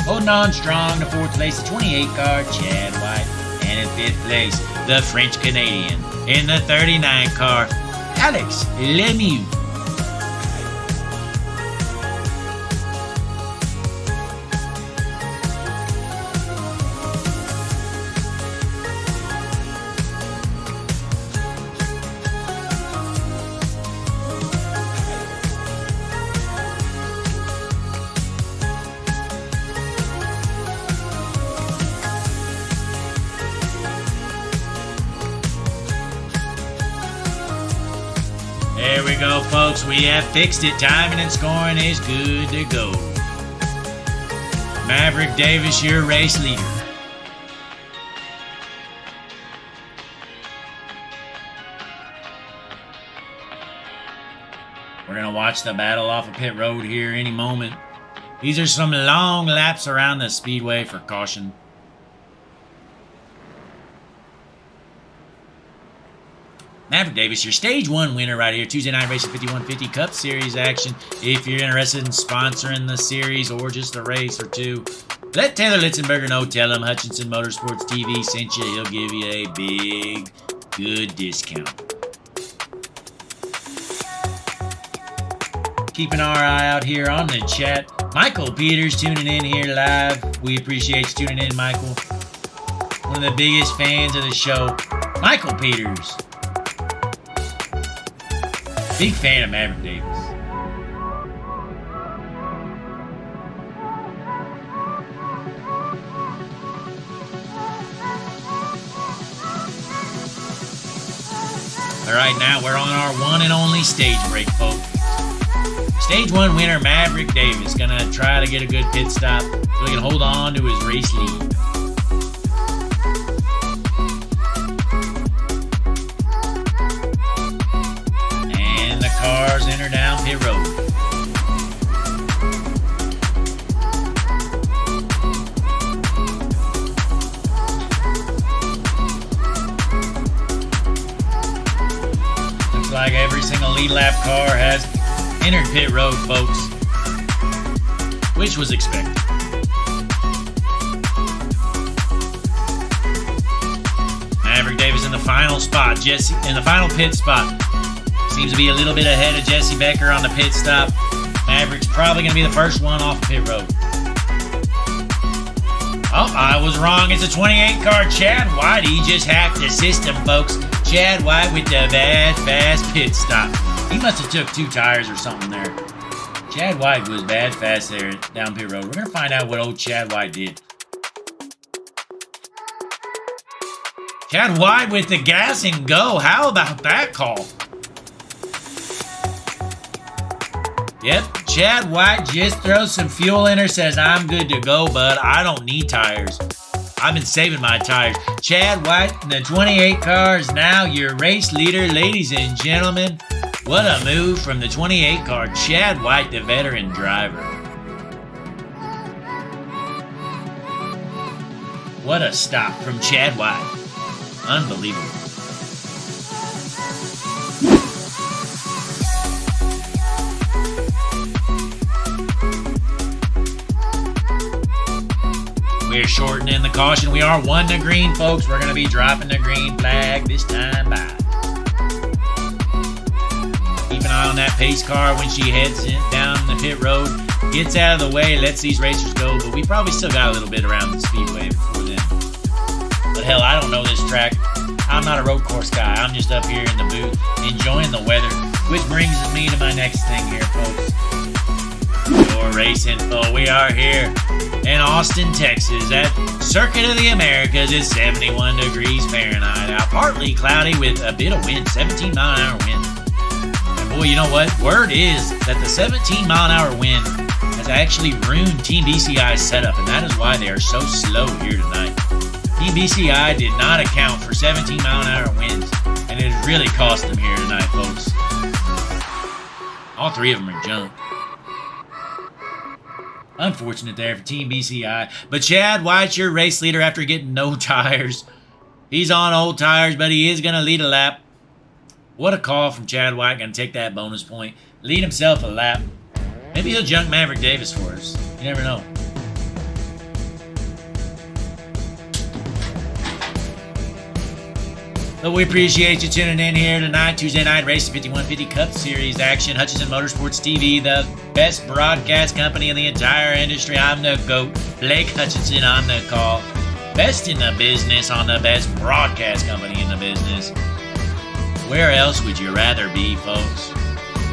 Holding on strong to fourth place, the 28 car, Chad White. And in fifth place, the French Canadian. In the 39 car, Alex Lemieux. go, folks. We have fixed it. Timing and scoring is good to go. Maverick Davis, your race leader. We're going to watch the battle off of pit road here any moment. These are some long laps around the speedway for caution. Maverick Davis, your stage 1 winner right here. Tuesday night racing 5150 Cup Series action. If you're interested in sponsoring the series or just a race or two, let Taylor Litzenberger know. Tell him Hutchinson Motorsports TV sent you. He'll give you a big, good discount. Keeping our eye out here on the chat. Michael Peters tuning in here live. We appreciate you tuning in, Michael. One of the biggest fans of the show. Michael Peters. Big fan of Maverick Davis. All right, now we're on our one and only stage break, folks. Stage 1 winner Maverick Davis gonna try to get a good pit stop so he can hold on to his race lead. Cars enter down pit road. Looks like every single lead lap car has entered pit road, folks, which was expected. Maverick Davis in the final spot. Jesse in the final pit spot. Seems to be a little bit ahead of Jesse Becker on the pit stop. Maverick's probably going to be the first one off the pit road. Oh, I was wrong. It's a 28 car. Chad White, he just hacked the system, folks. Chad White with the bad, fast pit stop. He must have took 2 tires or something there. Chad White was bad, fast there down pit road. We're going to find out what old Chad White did. Chad White with the gas and go. How about that call? Yep, Chad White just throws some fuel in her, says, I'm good to go, bud. I don't need tires. I've been saving my tires. Chad White in the 28 car is now your race leader, ladies and gentlemen. What a move from the 28 car. Chad White, the veteran driver. What a stop from Chad White. Unbelievable. We're shortening the caution. We are 1 to green, folks. We're going to be dropping the green flag this time by. Keep an eye on that pace car when she heads down the pit road. Gets out of the way, lets these racers go, but we probably still got a little bit around the speedway before then. But hell, I don't know this track. I'm not a road course guy. I'm just up here in the booth enjoying the weather, which brings me to my next thing here, folks. Your race info. We are here in Austin, Texas at Circuit of the Americas. It's 71 degrees Fahrenheit out. Partly cloudy with a bit of wind, 17 mile an hour wind. And boy, you know what? Word is that the 17 mile an hour wind has actually ruined Team BCI's setup, and that is why they are so slow here tonight. Team BCI did not account for 17 mile an hour winds, and it has really cost them here tonight, folks. All 3 of them are junk. Unfortunate there for Team BCI. But Chad White's your race leader after getting no tires. He's on old tires, but he is going to lead a lap. What a call from Chad White. Going to take that bonus point. Lead himself a lap. Maybe he'll junk Maverick Davis for us. You never know. But we appreciate you tuning in here tonight. Tuesday night racing 5150 Cup Series action. Hutchinson Motorsports TV, the best broadcast company in the entire industry. I'm the GOAT. Blake Hutchinson on the call. Best in the business on the best broadcast company in the business. Where else would you rather be, folks?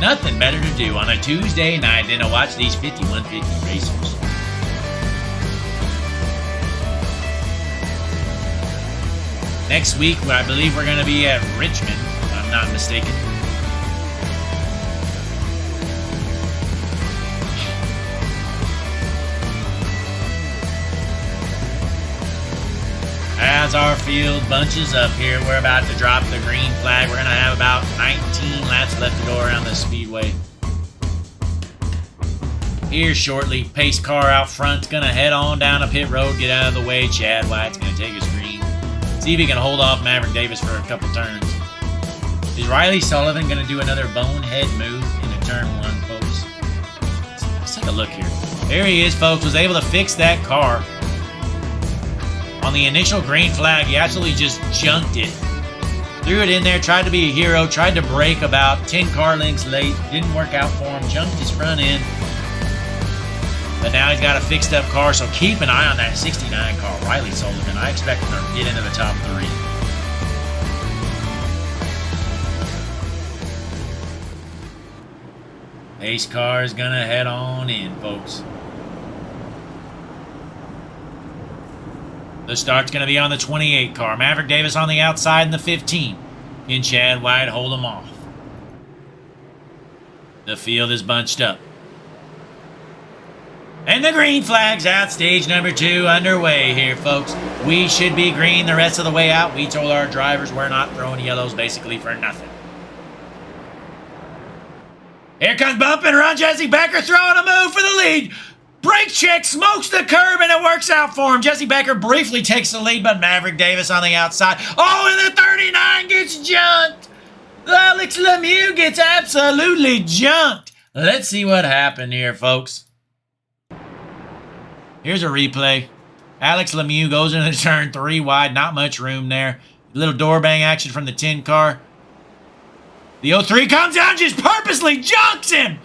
Nothing better to do on a Tuesday night than to watch these 5150 racers. Next week, I believe we're going to be at Richmond, if I'm not mistaken. as our field bunches up here, we're about to drop the green flag. We're going to have about 19 laps left to go around the speedway. Here shortly, pace car out front's going to head on down a pit road, get out of the way. Chad White's going to take his green. See if he can hold off Maverick Davis for a couple turns. Is Riley Sullivan going to do another bonehead move into turn 1, folks? Let's take a look here. There he is, folks. Was able to fix that car. On the initial green flag, he absolutely just junked it. Threw it in there, tried to be a hero, tried to brake about 10 car lengths late. Didn't work out for him, junked his front end. But now he's got a fixed up car, so keep an eye on that 69 car, Riley Sullivan. I expect him to get into the top 3. Pace car is going to head on in, folks. The start's going to be on the 28 car. Maverick Davis on the outside in the 15. Can Chad White hold him off? The field is bunched up. And the green flag's out. Stage number 2 underway here, folks. We should be green the rest of the way out. We told our drivers we're not throwing yellows basically for nothing. Here comes bump and run. Jesse Becker throwing a move for the lead. Brake check, smokes the curb, and it works out for him. Jesse Becker briefly takes the lead, but Maverick Davis on the outside. Oh, and the 39 gets junked. Alex Lemieux gets absolutely junked. Let's see what happened here, folks. Here's a replay. Alex Lemieux goes into turn 3 wide. Not much room there. A little door bang action from the 10 car. The 03 comes down, just purposely junks him.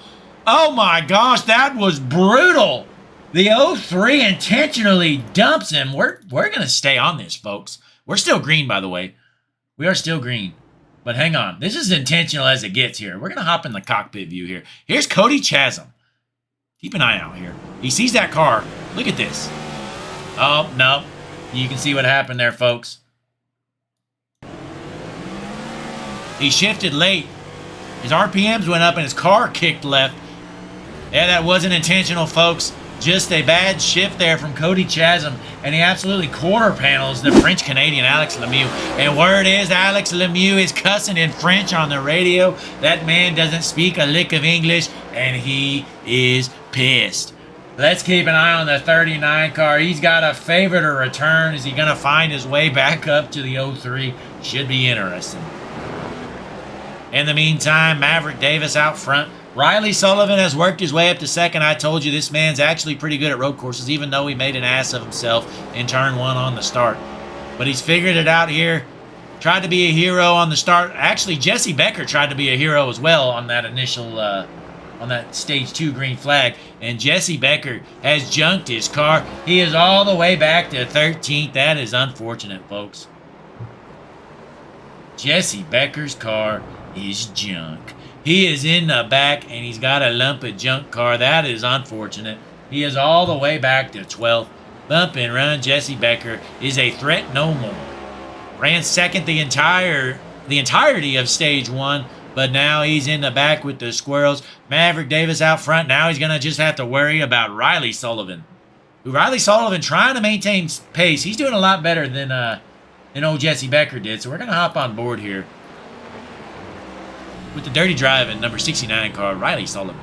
Oh my gosh, that was brutal. The 03 intentionally dumps him. We're going to stay on this, folks. We're still green, by the way. We are still green. But hang on. This is intentional as it gets here. We're going to hop in the cockpit view here. Here's Cody Chasm. Keep an eye out here. He sees that car. Look at this. Oh, no. You can see what happened there, folks. He shifted late. His RPMs went up and his car kicked left. Yeah, that wasn't intentional, folks. Just a bad shift there from Cody Chasm. And he absolutely quarter panels the French-Canadian Alex Lemieux. And word is Alex Lemieux is cussing in French on the radio. That man doesn't speak a lick of English, and he is pissed. Let's keep an eye on the 39 car. He's got a favor to return. Is he going to find his way back up to the 03? Should be interesting. In the meantime, Maverick Davis out front. Riley Sullivan has worked his way up to second. I told you this man's actually pretty good at road courses, even though he made an ass of himself in turn 1 on the start. But he's figured it out here. Tried to be a hero on the start. Actually, Jesse Becker tried to be a hero as well on that initial, on that stage 2 green flag. And Jesse Becker has junked his car. He is all the way back to 13th. That is unfortunate, folks. Jesse Becker's car is junk. He is in the back, and he's got a lump of junk car. That is unfortunate. He is all the way back to 12th. Bump and run. Jesse Becker is a threat no more. Ran second the entirety of stage 1, but now he's in the back with the squirrels. Maverick Davis out front. Now he's going to just have to worry about Riley Sullivan. Riley Sullivan trying to maintain pace. He's doing a lot better than old Jesse Becker did, so we're going to hop on board here with the dirty driving number 69 car, Riley Sullivan.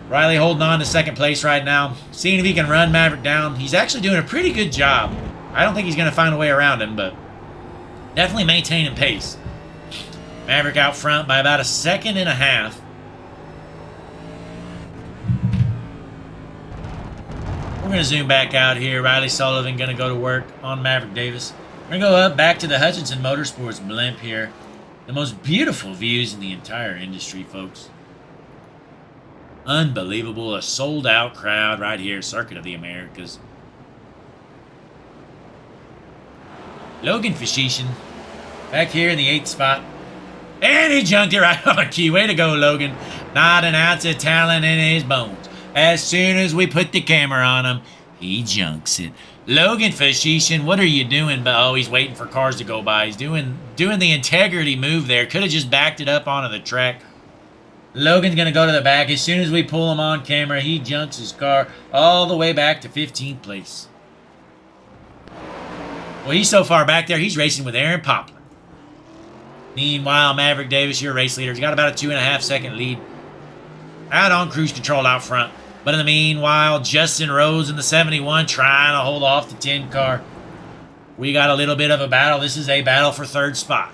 Riley holding on to second place right now, seeing if he can run Maverick down. He's actually doing a pretty good job. I don't think he's going to find a way around him, but definitely maintaining pace. Maverick out front by about 1.5 seconds. We're going to zoom back out here. Riley Sullivan going to go to work on Maverick Davis. We're going to go up back to the Hutchinson Motorsports blimp here. The most beautiful views in the entire industry, folks. Unbelievable. A sold-out crowd right here. Circuit of the Americas. Logan Fashishin back here in the 8th spot. And he junked it right on cue. Way to go, Logan. Not an ounce of talent in his bones. As soon as we put the camera on him, he junks it. Logan Fashishin, what are you doing? Oh, he's waiting for cars to go by. He's doing the integrity move there. Could have just backed it up onto the track. Logan's going to go to the back. As soon as we pull him on camera, he junks his car all the way back to 15th place. Well, he's so far back there, he's racing with Aaron Poplar. Meanwhile, Maverick Davis, your race leader, has got about a 2.5 second lead. Out on cruise control out front. But in the meanwhile, Justin Rhodes in the 71 trying to hold off the 10 car. We got a little bit of a battle. This is a battle for third spot.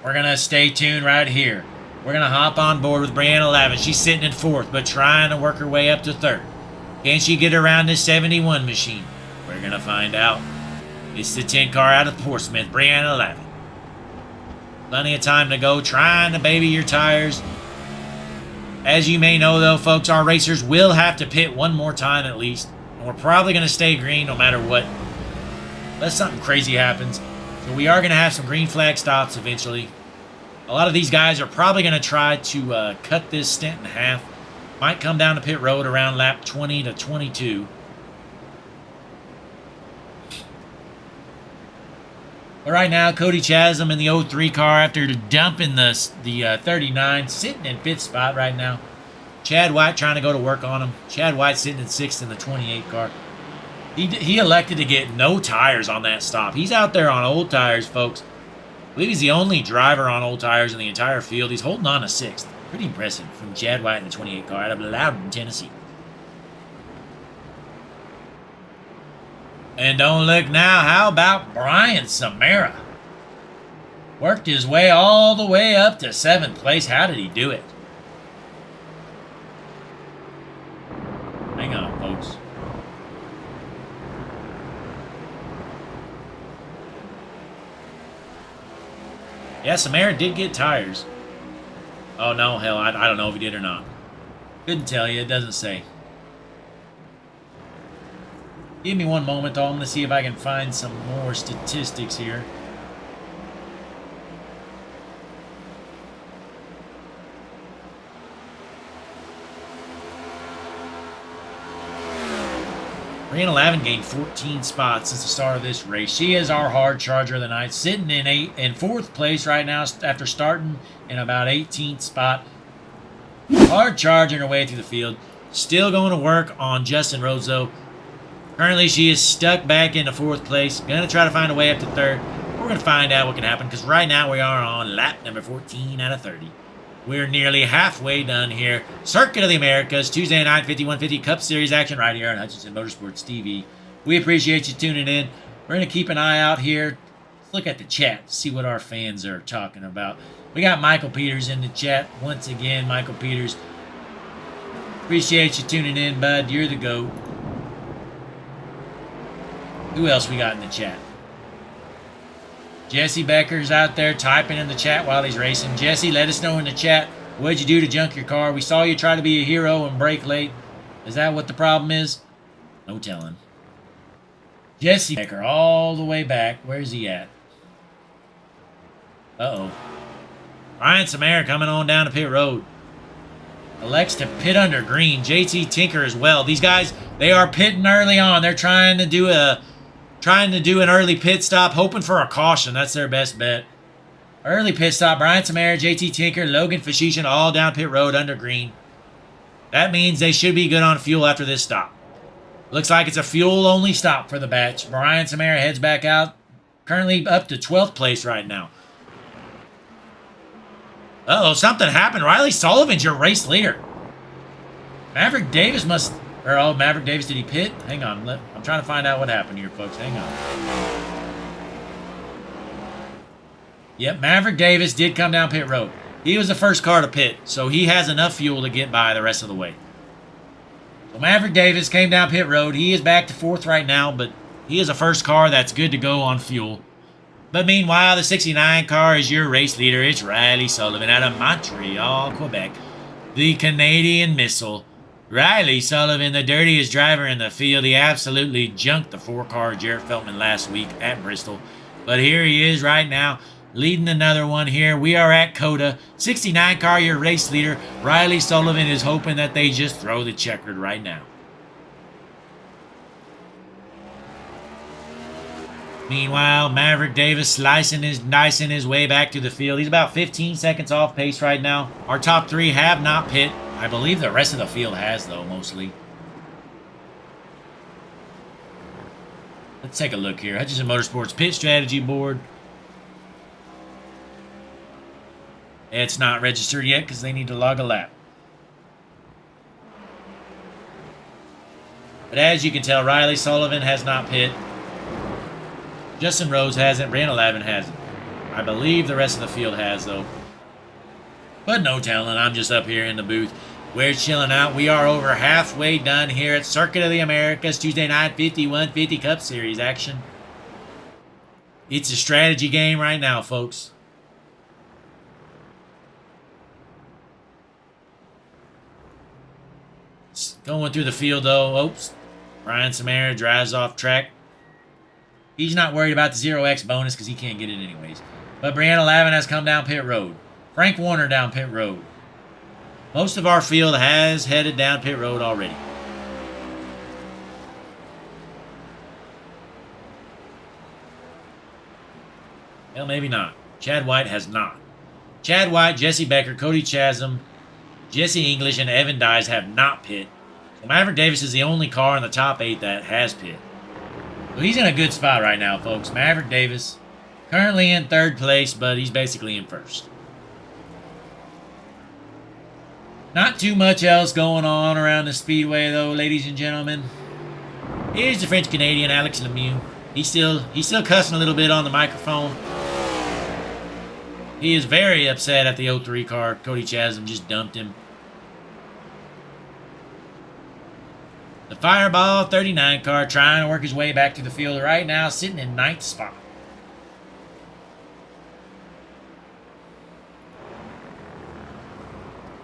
We're going to stay tuned right here. We're going to hop on board with Brianna Lavin. She's sitting in fourth, but trying to work her way up to third. Can she get around this 71 machine? We're going to find out. It's the 10 car out of Portsmouth, Brianna Lavin. Plenty of time to go, trying to baby your tires. As you may know, though, folks, our racers will have to pit one more time at least. And we're probably going to stay green no matter what. Unless something crazy happens. So we are going to have some green flag stops eventually. A lot of these guys are probably going to try to cut this stint in half. Might come down to pit road around lap 20 to 22. But right now, Cody Chasm in the 03 car after dumping the 39, sitting in 5th spot right now. Chad White trying to go to work on him. Chad White sitting in 6th in the 28 car. He elected to get no tires on that stop. He's out there on old tires, folks. I believe he's the only driver on old tires in the entire field. He's holding on to 6th. Pretty impressive from Chad White in the 28 car out of Loudon, Tennessee. And don't look now, how about Brian Samara? Worked his way all the way up to 7th place. How did he do it? Hang on, folks. Yeah, Samara did get tires. Oh, no, hell, I don't know if he did or not. Couldn't tell you, it doesn't say. Give me one moment, though. I'm going to see if I can find some more statistics here. Brianna Lavin gained 14 spots since the start of this race. She is our hard charger of the night, sitting in 4th place right now after starting in about 18th spot. Hard charging her way through the field. Still going to work on Justin Rhodes, though. Currently, she is stuck back into 4th place. Going to try to find a way up to 3rd. We're going to find out what can happen because right now we are on lap number 14 out of 30. We're nearly halfway done here. Circuit of the Americas, Tuesday night, 5150 Cup Series action right here on Hutchinson Motorsports TV. We appreciate you tuning in. We're going to keep an eye out here. Let's look at the chat, see what our fans are talking about. We got Michael Peters in the chat. Once again, Michael Peters. Appreciate you tuning in, bud. You're the GOAT. Who else we got in the chat? Jesse Becker's out there typing in the chat while he's racing. Jesse, let us know in the chat, what'd you do to junk your car? We saw you try to be a hero and brake late. Is that what the problem is? No telling. Jesse Becker all the way back. Where's he at? Uh-oh. Ryan Samara coming on down to pit road. Elects to pit under green. JT Tinker as well. These guys, they are pitting early on. They're trying to do an early pit stop, hoping for a caution. That's their best bet. Early pit stop. Brian Samara, JT Tinker, Logan Fashishan all down pit road under green. That means they should be good on fuel after this stop. Looks like it's a fuel-only stop for the batch. Brian Samara heads back out. Currently up to 12th place right now. Uh-oh, something happened. Riley Sullivan's your race leader. Maverick Davis must... Maverick Davis, did he pit? Hang on. I'm trying to find out what happened here, folks. Hang on. Yep, Maverick Davis did come down pit road. He was the first car to pit, so he has enough fuel to get by the rest of the way. So Maverick Davis came down pit road. He is back to 4th right now, but he is a first car that's good to go on fuel. But meanwhile, the 69 car is your race leader. It's Riley Sullivan out of Montreal, Quebec. The Canadian Missile. Riley Sullivan, the dirtiest driver in the field. He absolutely junked the 4-car Jarrett Feltman last week at Bristol. But here he is right now, leading another one here. We are at COTA. 69 car, your race leader. Riley Sullivan is hoping that they just throw the checkered right now. Meanwhile, Maverick Davis dicing his way back to the field. He's about 15 seconds off pace right now. Our top 3 have not pit. I believe the rest of the field has, though, mostly. Let's take a look here. Hutchinson Motorsports pit strategy board. It's not registered yet because they need to log a lap. But as you can tell, Riley Sullivan has not pit. Justin Rhodes hasn't. Brandon Lavin hasn't. I believe the rest of the field has, though. But no telling. I'm just up here in the booth. We're chilling out. We are over halfway done here at Circuit of the Americas Tuesday night 5150 Cup Series action. It's a strategy game right now, folks. Going through the field, though. Oops. Ryan Samara drives off track. He's not worried about the 0x bonus because he can't get it anyways. But Brianna Lavin has come down pit road. Frank Warner down pit road. Most of our field has headed down pit road already. Well, maybe not. Chad White has not. Chad White, Jesse Becker, Cody Chasm, Jesse English, and Evan Dyes have not pit. So Maverick Davis is the only car in the top 8 that has pit. So he's in a good spot right now, folks. Maverick Davis, currently in 3rd place, but he's basically in 1st. Not too much else going on around the speedway, though, ladies and gentlemen. Here's the French-Canadian Alex Lemieux. He's still cussing a little bit on the microphone. He is very upset at the 03 car. Cody Chasm just dumped him. The Fireball 39 car trying to work his way back to the field right now, sitting in 9th spot.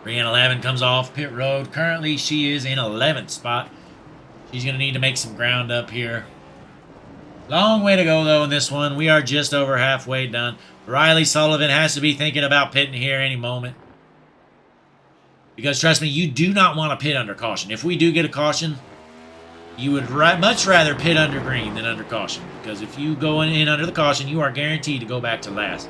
Brianna Lavin comes off pit road. Currently, she is in 11th spot. She's going to need to make some ground up here. Long way to go, though, in this one. We are just over halfway done. Riley Sullivan has to be thinking about pitting here any moment. Because, trust me, you do not want to pit under caution. If we do get a caution, you would much rather pit under green than under caution. Because if you go in under the caution, you are guaranteed to go back to last.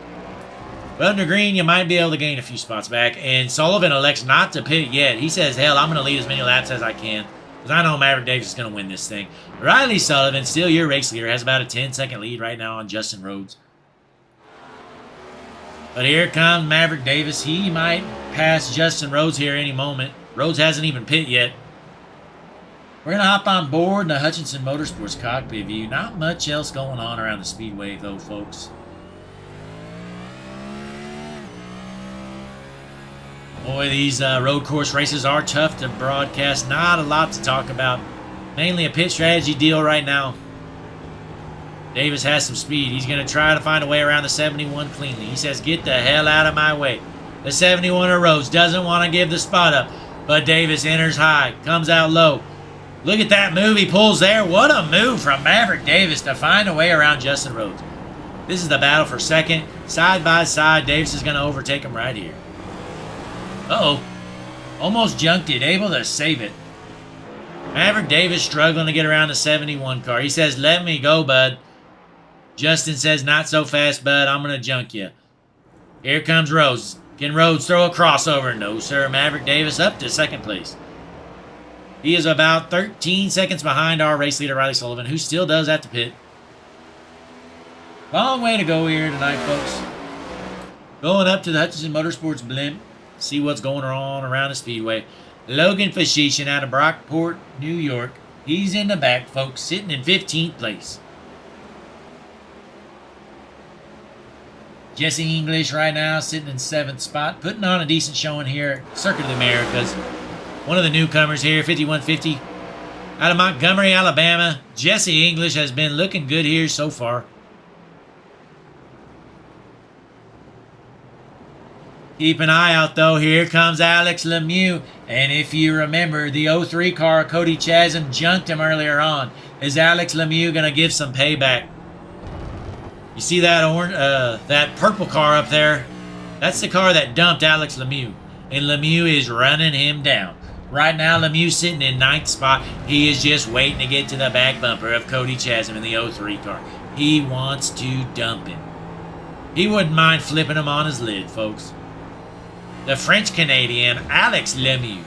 But under green, you might be able to gain a few spots back. And Sullivan elects not to pit yet. He says, hell, I'm going to lead as many laps as I can. Because I know Maverick Davis is going to win this thing. Riley Sullivan, still your race leader, has about a 10-second lead right now on Justin Rhodes. But here comes Maverick Davis. He might pass Justin Rhodes here any moment. Rhodes hasn't even pit yet. We're going to hop on board in the Hutchinson Motorsports cockpit view. Not much else going on around the speedway, though, folks. Boy, these road course races are tough to broadcast. Not a lot to talk about. Mainly a pit strategy deal right now. Davis has some speed. He's going to try to find a way around the 71 cleanly. He says, get the hell out of my way. The 71 of Rhodes doesn't want to give the spot up. But Davis enters high. Comes out low. Look at that move he pulls there. What a move from Maverick Davis to find a way around Justin Rhodes. This is the battle for second. Side by side, Davis is going to overtake him right here. Uh-oh. Almost junked it. Able to save it. Maverick Davis struggling to get around the 71 car. He says, let me go, bud. Justin says, not so fast, bud. I'm going to junk you. Here comes Rhodes. Can Rhodes throw a crossover? No, sir. Maverick Davis up to 2nd place. He is about 13 seconds behind our race leader, Riley Sullivan, who still does have to pit. Long way to go here tonight, folks. Going up to the Hutchinson Motorsports blimp. See what's going on around the speedway. Logan Fashishin out of Brockport, New York. He's in the back, folks, sitting in 15th place. Jesse English right now sitting in 7th spot, putting on a decent showing here at Circuit of the Americas. One of the newcomers here, 5150, out of Montgomery, Alabama. Jesse English has been looking good here so far. Keep an eye out, though. Here comes Alex Lemieux. And if you remember, the 03 car, Cody Chasm, junked him earlier on. Is Alex Lemieux going to give some payback? You see that that purple car up there? That's the car that dumped Alex Lemieux. And Lemieux is running him down. Right now, Lemieux sitting in 9th spot. He is just waiting to get to the back bumper of Cody Chasm in the 03 car. He wants to dump him. He wouldn't mind flipping him on his lid, folks. The French-Canadian Alex Lemieux.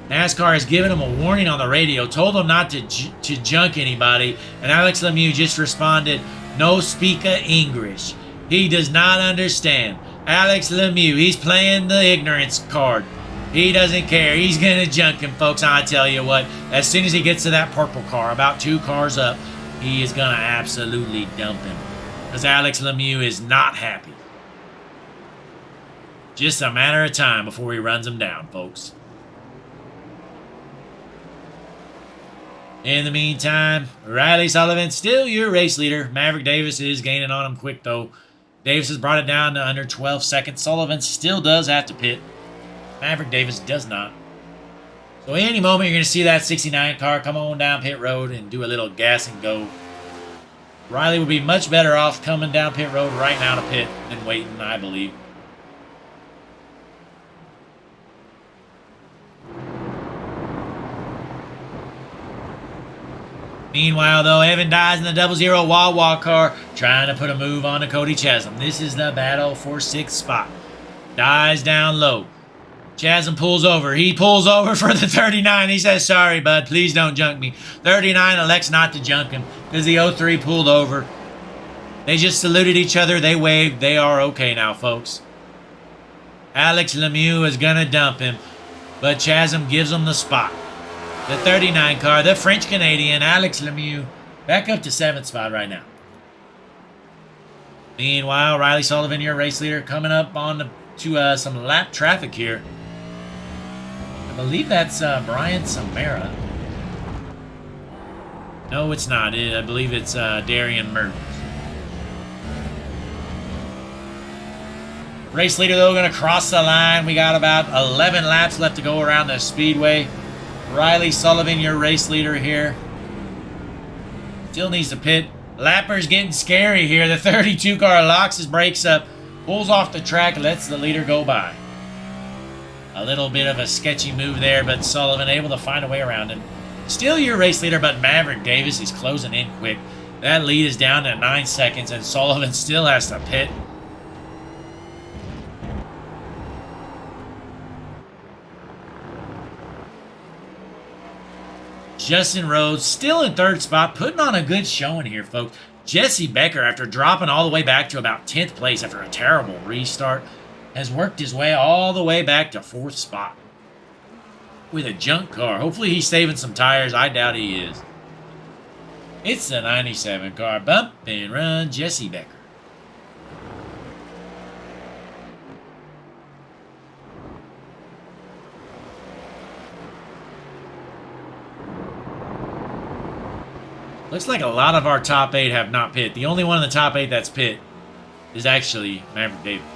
NASCAR has given him a warning on the radio, told him not to junk anybody, and Alex Lemieux just responded, "No speaka English." He does not understand. Alex Lemieux, he's playing the ignorance card. He doesn't care. He's going to junk him, folks. I tell you what, as soon as he gets to that purple car, about 2 cars up, he is going to absolutely dump him. Because Alex Lemieux is not happy. Just a matter of time before he runs him down, folks. In the meantime, Riley Sullivan, still your race leader. Maverick Davis is gaining on him quick, though. Davis has brought it down to under 12 seconds. Sullivan still does have to pit. Maverick Davis does not. So any moment, you're going to see that 69 car come on down pit road and do a little gas and go. Riley would be much better off coming down pit road right now to pit than waiting, I believe. Meanwhile, though, Evan dies in the 00 Wawa car, trying to put a move on to Cody Chasm. This is the battle for 6th spot. Dies down low. Chasm pulls over. He pulls over for the 39. He says, "Sorry, bud. Please don't junk me." 39 elects not to junk him because the 03 pulled over. They just saluted each other. They waved. They are okay now, folks. Alex Lemieux is going to dump him, but Chasm gives him the spot. The 39 car, the French-Canadian, Alex Lemieux, back up to 7th spot right now. Meanwhile, Riley Sullivan, your race leader, coming up on to some lap traffic here. I believe that's Brian Samara. No, it's not. I believe it's Darian Mertens. Race leader, though, going to cross the line. We got about 11 laps left to go around the speedway. Riley Sullivan, your race leader here. Still needs to pit. Lapper's getting scary here. The 32 car locks his brakes up, pulls off the track, lets the leader go by. A little bit of a sketchy move there, but Sullivan able to find a way around him. Still your race leader, but Maverick Davis is closing in quick. That lead is down to 9 seconds, and Sullivan still has to pit. Justin Rhodes still in 3rd spot, putting on a good showing here, folks. Jesse Becker, after dropping all the way back to about 10th place after a terrible restart, has worked his way all the way back to 4th spot with a junk car. Hopefully he's saving some tires. I doubt he is. It's the 97 car. Bump and run, Jesse Becker. Looks like a lot of our top 8 have not pit. The only one in the top 8 that's pit is actually Maverick Davis.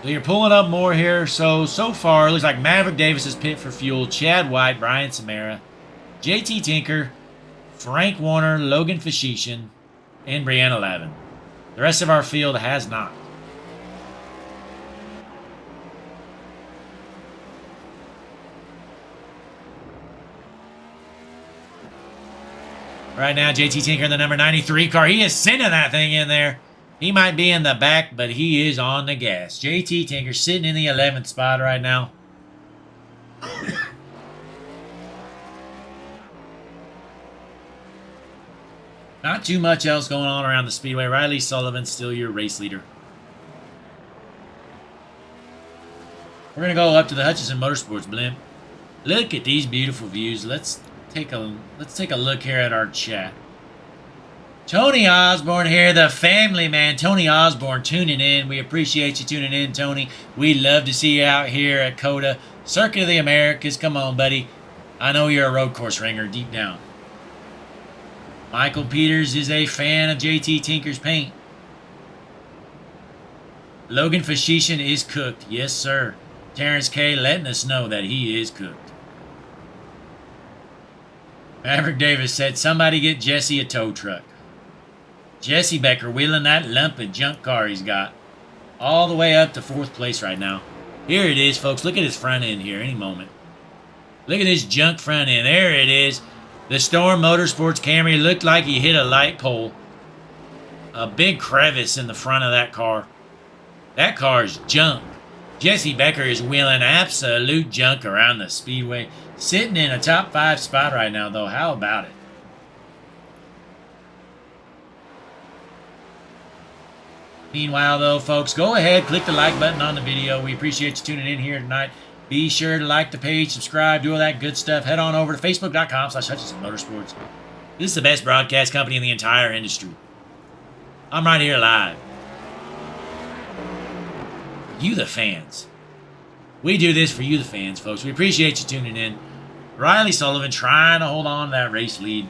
So you're pulling up more here. So far, it looks like Maverick Davis is pit for fuel. Chad White, Brian Samara, JT Tinker, Frank Warner, Logan Fashishin, and Brianna Lavin. The rest of our field has not. Right now, JT Tinker in the number 93 car. He is sending that thing in there. He might be in the back, but he is on the gas. JT Tinker sitting in the 11th spot right now. Not too much else going on around the speedway. Riley Sullivan still your race leader. We're gonna go up to the Hutchinson Motorsports blimp. Look at these beautiful views. Let's take a look here at our chat. Tony Osborne here, the family man. Tony Osborne tuning in. We appreciate you tuning in, Tony. We love to see you out here at COTA. Circuit of the Americas. Come on, buddy. I know you're a road course ringer deep down. Michael Peters is a fan of JT Tinker's paint. Logan Fashishin is cooked. Yes, sir. Terrence K letting us know that he is cooked. Maverick Davis said, somebody get Jesse a tow truck. Jesse Becker wheeling that lump of junk car he's got. All the way up to 4th place right now. Here it is, folks. Look at his front end here any moment. Look at this junk front end. There it is. The Storm Motorsports Camry looked like he hit a light pole. A big crevice in the front of that car. That car is junk. Jesse Becker is wheeling absolute junk around the speedway. Sitting in a top 5 spot right now, though. How about it? Meanwhile, though, folks, go ahead, click the like button on the video. We appreciate you tuning in here tonight. Be sure to like the page, subscribe, do all that good stuff. Head on over to facebook.com/Hutchinson Motorsports. This is the best broadcast company in the entire industry. I'm right here live. You the fans. We do this for you the fans, folks. We appreciate you tuning in. Riley Sullivan trying to hold on to that race lead.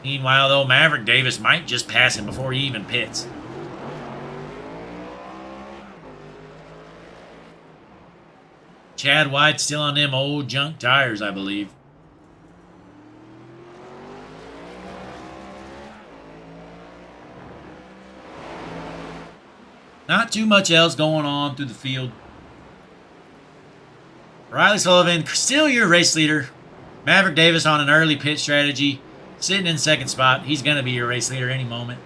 Meanwhile, though, Maverick Davis might just pass him before he even pits. Chad White still on them old junk tires, I believe. Not too much else going on through the field. Riley Sullivan, still your race leader. Maverick Davis on an early pit strategy. Sitting in second spot. He's going to be your race leader any moment.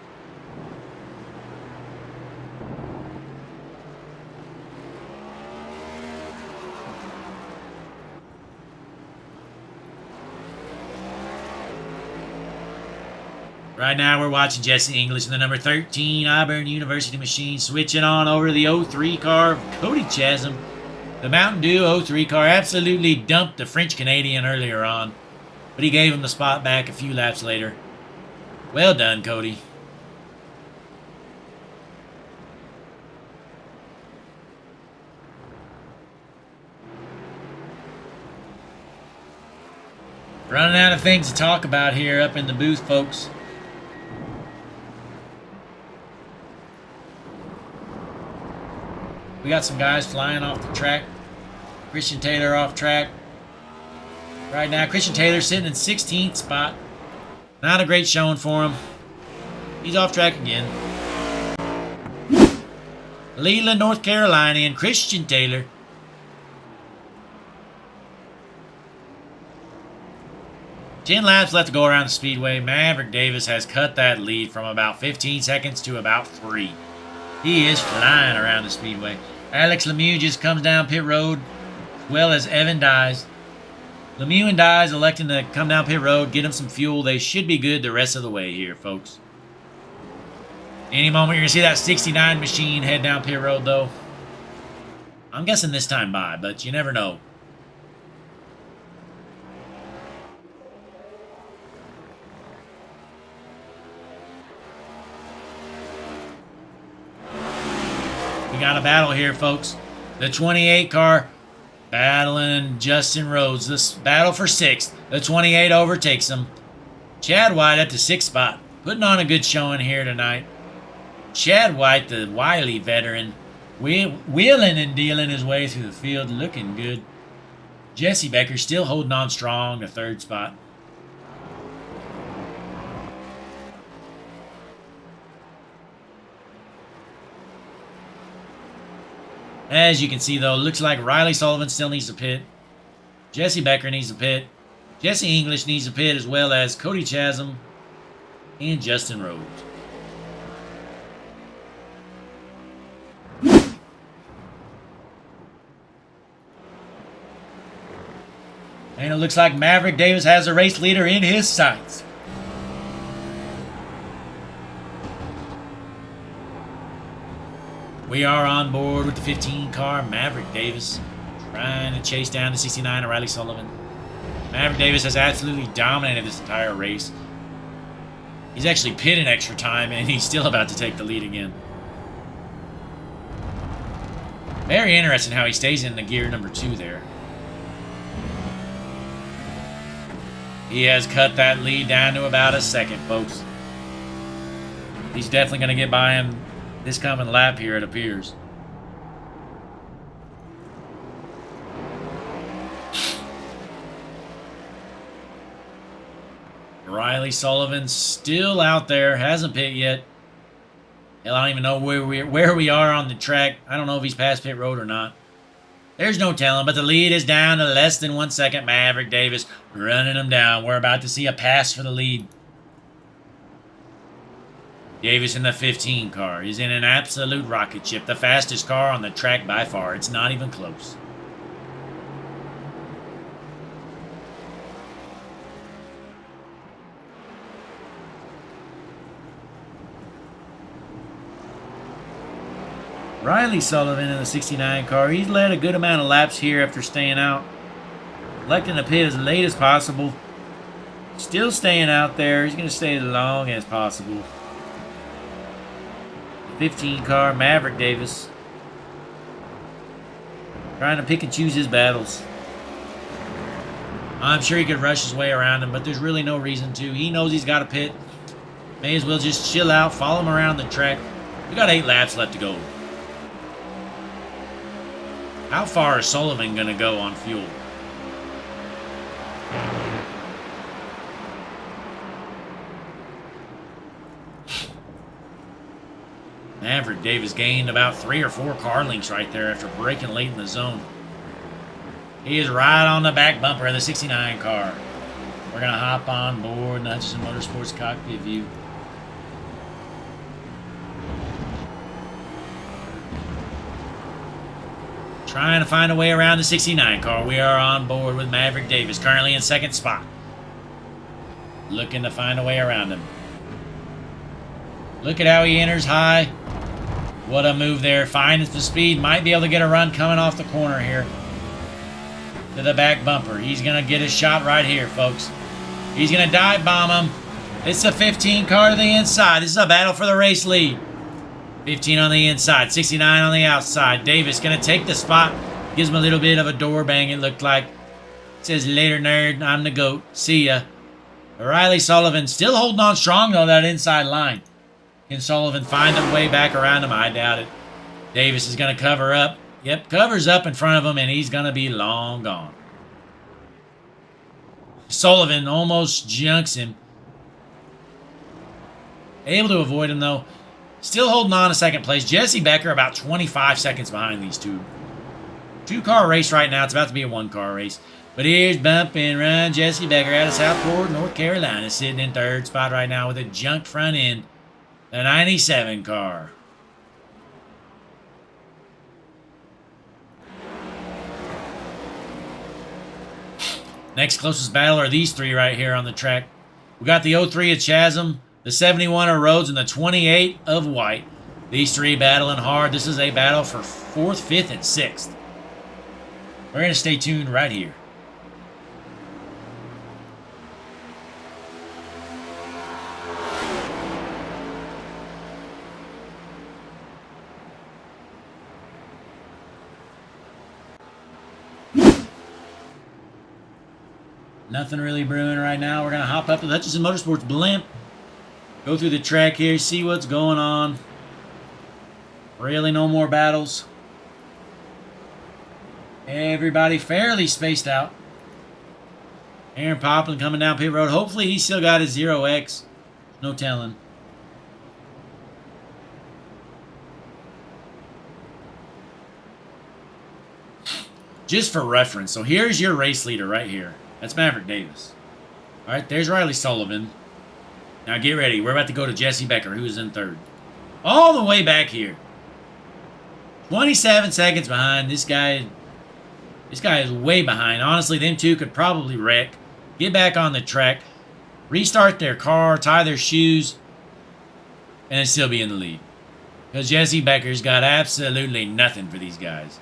Right now we're watching Jesse English in the number 13 Auburn University machine switching on over to the 03 car of Cody Chasm. The Mountain Dew 03 car absolutely dumped the French Canadian earlier on, but he gave him the spot back a few laps later. Well done, Cody. Running out of things to talk about here up in the booth, folks. We got some guys flying off the track. Christian Taylor off track. Right now, Christian Taylor sitting in 16th spot. Not a great showing for him. He's off track again. Leland, North Carolina, and Christian Taylor. Ten laps left to go around the speedway. Maverick Davis has cut that lead from about 15 seconds to about 3. He is flying around the speedway. Alex Lemieux just comes down pit road, as well as Evan Dyes. Lemieux and Dyes electing to come down pit road, get them some fuel. They should be good the rest of the way here, folks. Any moment you're going to see that 69 machine head down pit road, though. I'm guessing this time by, but you never know. We got a battle here, folks. The 28 car battling Justin Rhodes. This battle for 6th. The 28 overtakes him. Chad White at the 6th spot. Putting on a good showing here tonight. Chad White, the wily veteran, wheeling and dealing his way through the field. Looking good. Jesse Becker still holding on strong to 3rd spot. As you can see, though, looks like Riley Sullivan still needs to pit. Jesse Becker needs to pit. Jesse English needs to pit, as well as Cody Chasm and Justin Rhodes. And it looks like Maverick Davis has a race leader in his sights. We are on board with the 15 car, Maverick Davis, trying to chase down the 69 of Riley Sullivan. Maverick Davis has absolutely dominated this entire race. He's actually pitted extra time, and he's still about to take the lead again. Very interesting how he stays in the gear number 2 there. He has cut that lead down to about a second, folks. He's definitely going to get by him this coming lap here, it appears. Riley Sullivan still out there, hasn't pit yet. Hell, I don't even know where we are on the track. I don't know if he's past pit road or not. There's no telling, but the lead is down to less than 1 second. Maverick Davis running him down. We're about to see a pass for the lead. Davis in the 15 car. He's in an absolute rocket ship. The fastest car on the track by far. It's not even close. Riley Sullivan in the 69 car. He's led a good amount of laps here after staying out. Electing to pit as late as possible. Still staying out there. He's going to stay as long as possible. 15 car, Maverick Davis. Trying to pick and choose his battles. I'm sure he could rush his way around him, but there's really no reason to. He knows he's got to pit. May as well just chill out, follow him around the track. We got 8 laps left to go. How far is Sullivan going to go on fuel? Maverick Davis gained about 3 or 4 car lengths right there after braking late in the zone. He is right on the back bumper of the 69 car. We're going to hop on board the Hutchinson Motorsports cockpit view. Trying to find a way around the 69 car. We are on board with Maverick Davis, currently in 2nd spot. Looking to find a way around him. Look at how he enters high. What a move there. Finds the speed. Might be able to get a run coming off the corner here. To the back bumper. He's going to get a shot right here, folks. He's going to dive bomb him. It's a 15 car to the inside. This is a battle for the race lead. 15 on the inside. 69 on the outside. Davis going to take the spot. Gives him a little bit of a door bang, it looked like. Says, later, nerd. I'm the GOAT. See ya. Riley Sullivan still holding on strong, though, that inside line. Can Sullivan find a way back around him? I doubt it. Davis is going to cover up. Yep, covers up in front of him, and he's going to be long gone. Sullivan almost junks him. Able to avoid him, though. Still holding on to 2nd place. Jesse Becker about 25 seconds behind these two. 2-car race right now. It's about to be a 1-car race. But here's Bump and Run. Jesse Becker out of Southport, North Carolina, sitting in 3rd spot right now with a junked front end. The 97 car. Next closest battle are these 3 right here on the track. We got the 03 of Chasm, the 71 of Rhodes, and the 28 of White. These 3 battling hard. This is a battle for 4th, 5th, and 6th. We're going to stay tuned right here. Nothing really brewing right now. We're going to hop up to the Hutchinson Motorsports blimp. Go through the track here, see what's going on. Really no more battles. Everybody fairly spaced out. Aaron Poplin coming down pit road. Hopefully he's still got his 0X. No telling. Just for reference, so here's your race leader right here. That's Maverick Davis. All right, there's Riley Sullivan. Now get ready. We're about to go to Jesse Becker, who is in 3rd. All the way back here. 27 seconds behind. This guy is way behind. Honestly, them two could probably wreck. Get back on the track. Restart their car. Tie their shoes. And then still be in the lead. Because Jesse Becker's got absolutely nothing for these guys.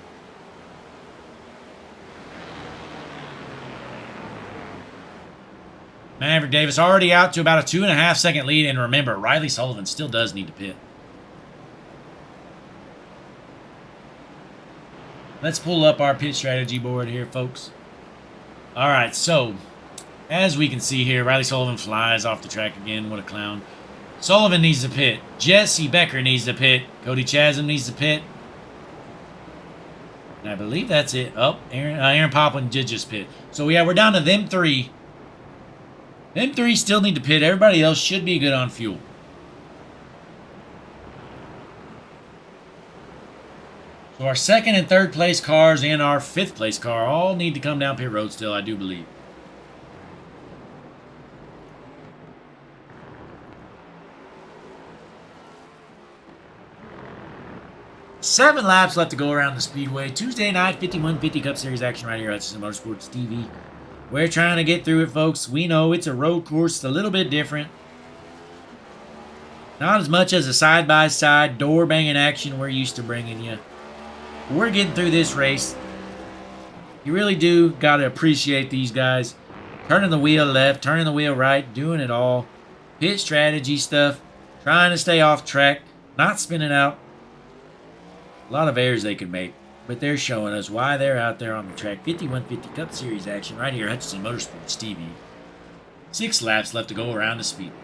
Maverick Davis already out to about a 2.5 second lead. And remember, Riley Sullivan still does need to pit. Let's pull up our pit strategy board here, folks. All right, so as we can see here, Riley Sullivan flies off the track again. What a clown. Sullivan needs to pit. Jesse Becker needs to pit. Cody Chasm needs to pit. And I believe that's it. Oh, Aaron Poplin did just pit. So, yeah, we're down to them 3. Them 3 still need to pit. Everybody else should be good on fuel. So So our second and third place cars and our fifth place car all need to come down pit road still, I do believe. Seven laps left to go around the speedway. Tuesday night 5150 Cup Series action right here at Hutchinson Motorsports TV. We're trying to get through it, folks. We know it's a road course. It's a little bit different. Not as much as a side-by-side door-banging action we're used to bringing you. We're getting through this race. You really do got to appreciate these guys. Turning the wheel left, turning the wheel right, doing it all. Pit strategy stuff. Trying to stay off track. Not spinning out. A lot of errors they could make. But they're showing us why they're out there on the track. 5150 Cup Series action right here at Hutchinson Motorsports TV. 6 laps left to go around the speedway.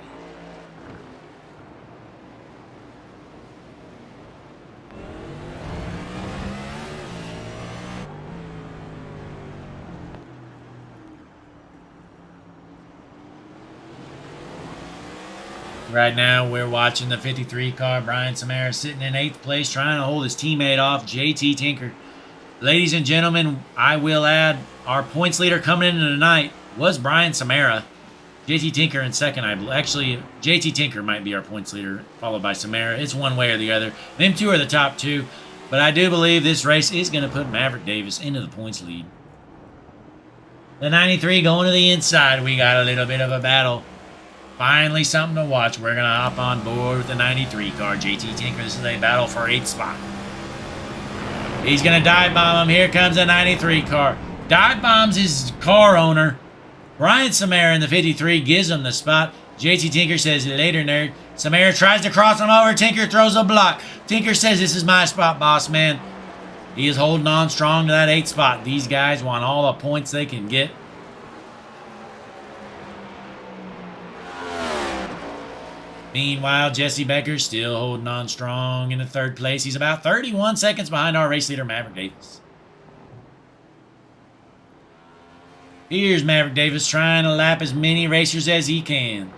Right now, we're watching the 53 car. Brian Samara sitting in 8th place, trying to hold his teammate off, JT Tinker. Ladies and gentlemen, I will add, our points leader coming into tonight was Brian Samara. JT Tinker in second, I believe. Actually, JT Tinker might be our points leader, followed by Samara. It's one way or the other. Them two are the top two. But I do believe this race is going to put Maverick Davis into the points lead. The 93 going to the inside. We got a little bit of a battle. Finally something to watch. We're going to hop on board with the 93 car. JT Tinker, this is a battle for 8th spot. He's going to dive bomb him. Here comes the 93 car. Dive bombs his car owner. Brian Samara in the 53 gives him the spot. JT Tinker says, later, nerd. Samara tries to cross him over. Tinker throws a block. Tinker says, this is my spot, boss man. He is holding on strong to that 8th spot. These guys want all the points they can get. Meanwhile, Jesse Becker still holding on strong in the 3rd place. He's about 31 seconds behind our race leader, Maverick Davis. Here's Maverick Davis trying to lap as many racers as he can.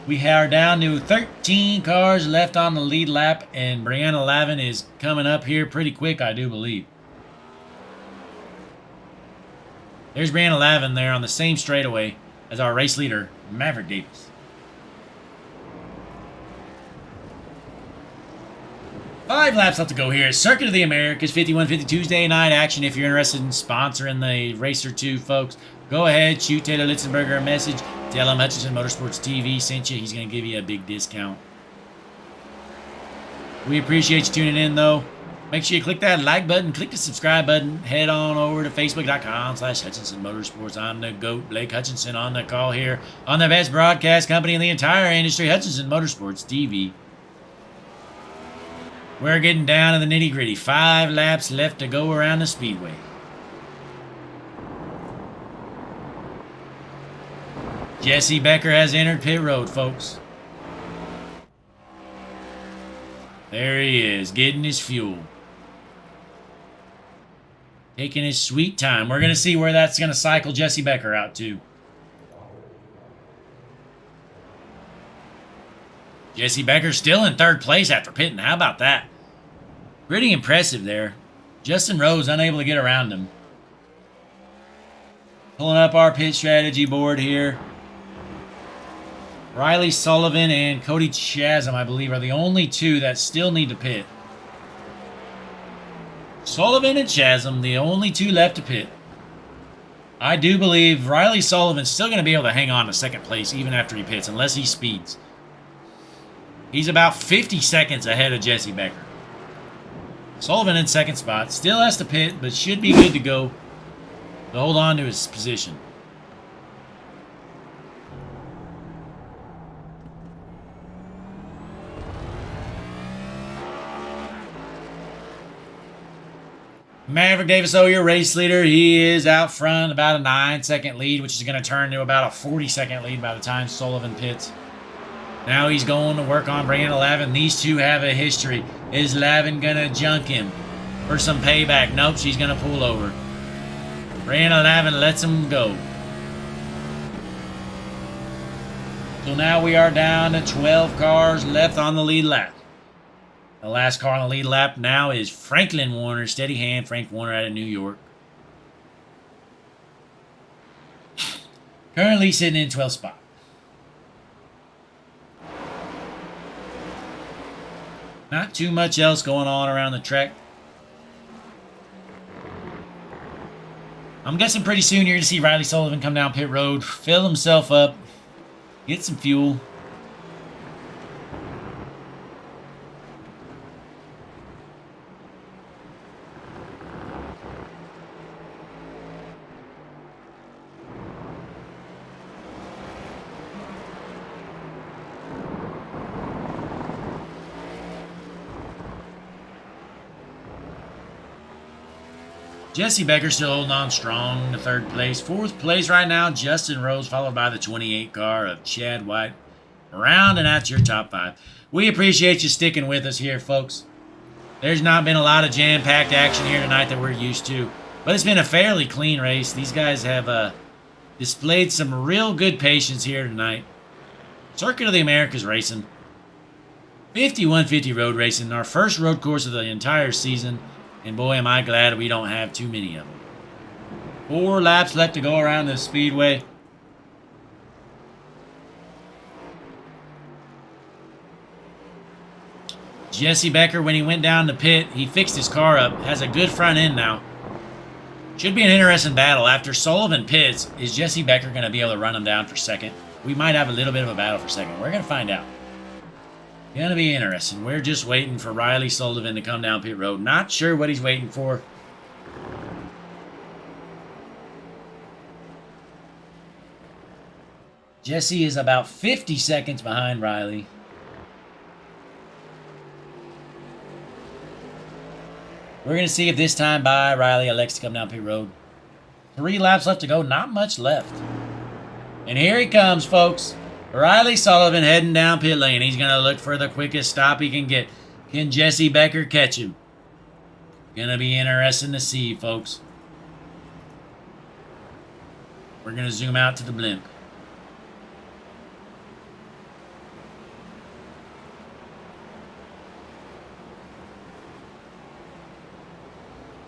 We are down to 13 cars left on the lead lap, and Brianna Lavin is coming up here pretty quick, I do believe. There's Brianna Lavin there on the same straightaway as our race leader, Maverick Davis. 5 laps left to go here. Circuit of the Americas, 5150 Tuesday night action. If you're interested in sponsoring the race or two, folks, go ahead, shoot Taylor Litzenberger a message. Tell him Hutchinson Motorsports TV sent you. He's going to give you a big discount. We appreciate you tuning in, though. Make sure you click that like button, click the subscribe button. Head on over to Facebook.com/Hutchinson Motorsports. I'm the GOAT, Blake Hutchinson, on the call here on the best broadcast company in the entire industry, Hutchinson Motorsports TV. We're getting down to the nitty-gritty. 5 laps left to go around the speedway. Jesse Becker has entered pit road, folks. There he is, getting his fuel. Taking his sweet time. We're going to see where that's going to cycle Jesse Becker out to. Jesse Becker still in 3rd place after pitting. How about that? Pretty impressive there. Justin Rose unable to get around him. Pulling up our pit strategy board here. Riley Sullivan and Cody Chasm, I believe, are the only two that still need to pit. Sullivan and Chasm, the only two left to pit. I do believe Riley Sullivan's still going to be able to hang on to 2nd place even after he pits, unless he speeds. He's about 50 seconds ahead of Jesse Becker. Sullivan in 2nd spot. Still has to pit, but should be good to go to hold on to his position. Maverick Davis, your race leader. He is out front, about a 9-second lead, which is going to turn to about a 40-second lead by the time Sullivan pits. Now he's going to work on Brianna Lavin. These two have a history. Is Lavin going to junk him for some payback? Nope, she's going to pull over. Brianna Lavin lets him go. So now we are down to 12 cars left on the lead lap. The last car on the lead lap now is Franklin Warner. Steady hand, Frank Warner out of New York. Currently sitting in 12th spot. Not too much else going on around the track. I'm guessing pretty soon you're going to see Riley Sullivan come down pit road, fill himself up, get some fuel. Jesse Becker still holding on strong to third place. Fourth place right now, Justin Rose, followed by the 28 car of Chad White. Rounding out your top 5. We appreciate you sticking with us here, folks. There's not been a lot of jam-packed action here tonight that we're used to, but it's been a fairly clean race. These guys have displayed some real good patience here tonight. Circuit of the Americas racing. 5150 road racing, our first road course of the entire season. And boy, am I glad we don't have too many of them. 4 laps left to go around the speedway. Jesse Becker, when he went down the pit, he fixed his car up. Has a good front end now. Should be an interesting battle. After Sullivan pits, is Jesse Becker going to be able to run him down for second? We might have a little bit of a battle for second. We're going to find out. Going to be interesting. We're just waiting for Riley Sullivan to come down pit road. Not sure what he's waiting for. Jesse is about 50 seconds behind Riley. We're going to see if this time by Riley elects to come down pit road. 3 laps left to go. Not much left. And here he comes, folks. Riley Sullivan heading down pit lane. He's going to look for the quickest stop he can get. Can Jesse Becker catch him? Going to be interesting to see, folks. We're going to zoom out to the blimp.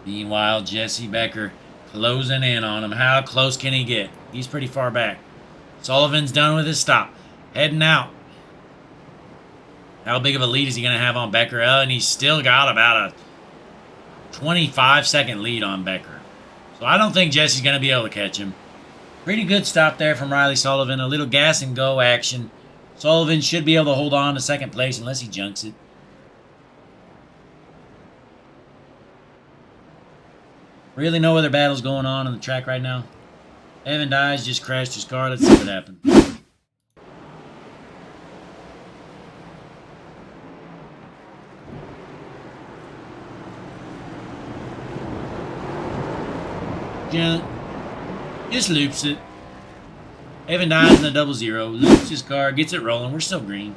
Meanwhile, Jesse Becker closing in on him. How close can he get? He's pretty far back. Sullivan's done with his stop. Heading out. How big of a lead is he going to have on Becker? Oh, and he's still got about a 25-second lead on Becker. So I don't think Jesse's going to be able to catch him. Pretty good stop there from Riley Sullivan. A little gas and go action. Sullivan should be able to hold on to second place unless he junks it. Really no other battles going on the track right now. Evan Dyes just crashed his car. Let's see what happened. Just loops it. Evan Dyes in the 00. Loops his car. Gets it rolling. We're still green.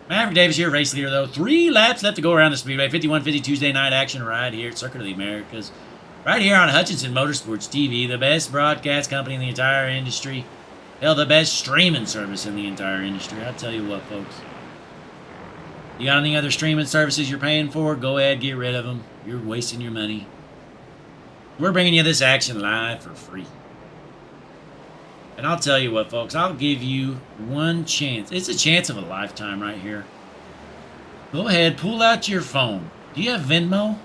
Maverick Davis here, race leader though. 3 laps left to go around the speedway. 51-50 Tuesday night action right here at Circuit of the Americas. Right here on Hutchinson Motorsports TV, the best broadcast company in the entire industry. Hell, the best streaming service in the entire industry. I'll tell you what, folks. You got any other streaming services you're paying for? Go ahead, get rid of them. You're wasting your money. We're bringing you this action live for free. And I'll tell you what, folks. I'll give you one chance. It's a chance of a lifetime right here. Go ahead, pull out your phone. Do you have Venmo?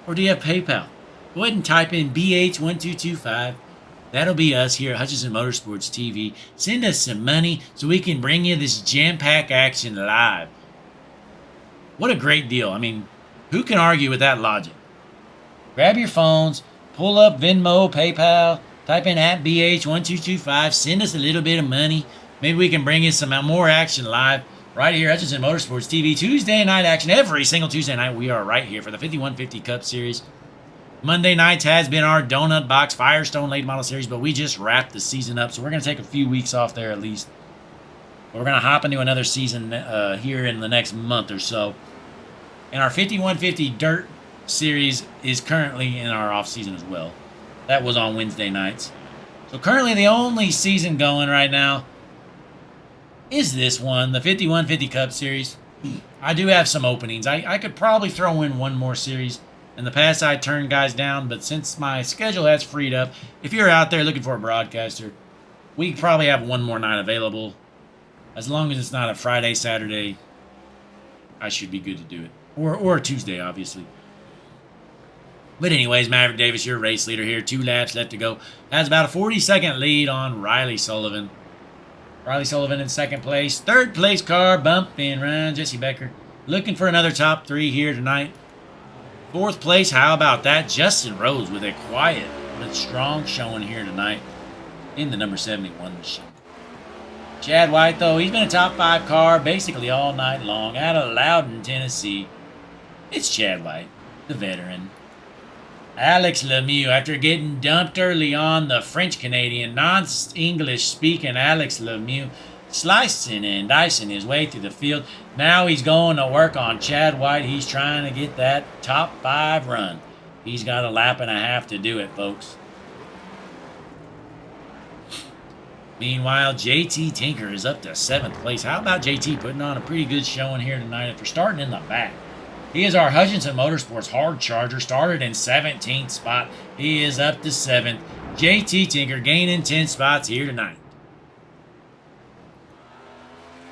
Or do you have PayPal? Go ahead and type in BH1225. That'll be us here at Hutchinson Motorsports TV. Send us some money so we can bring you this jam-pack action live. What a great deal. I mean, who can argue with that logic? Grab your phones, pull up Venmo, PayPal, type in at BH1225. Send us a little bit of money. Maybe we can bring you some more action live right here at Hutchinson Motorsports TV. Tuesday night action. Every single Tuesday night we are right here for the 5150 Cup Series. Monday nights has been our Donut Box Firestone Late Model Series, but we just wrapped the season up, so we're going to take a few weeks off there at least. But we're going to hop into another season here in the next month or so. And our 5150 Dirt Series is currently in our off season as well. That was on Wednesday nights. So currently the only season going right now is this one, the 5150 Cup Series. I do have some openings. I could probably throw in one more series. In the past, I turned guys down, but since my schedule has freed up, if you're out there looking for a broadcaster, we probably have one more night available. As long as it's not a Friday, Saturday, I should be good to do it. Or a Tuesday, obviously. But anyways, Maverick Davis, your race leader here. 2 laps left to go. Has about a 40-second lead on Riley Sullivan. Riley Sullivan in second place. Third place car, bump and run. Jesse Becker looking for another top 3 here tonight. Fourth place, how about that? Justin Rose with a quiet but strong showing here tonight in the number 71 machine. Chad White, though, he's been a top 5 car basically all night long out of Loudon, Tennessee. It's Chad White, the veteran. Alex Lemieux, after getting dumped early on, the French-Canadian, non-English speaking Alex Lemieux, slicing and dicing his way through the field. Now he's going to work on Chad White. He's trying to get that top 5 run. He's got a lap and a half to do it, folks. Meanwhile, JT Tinker is up to 7th place. How about JT putting on a pretty good showing here tonight after starting in the back? He is our Hutchinson Motorsports hard charger. Started in 17th spot. He is up to 7th. JT Tinker gaining 10 spots here tonight.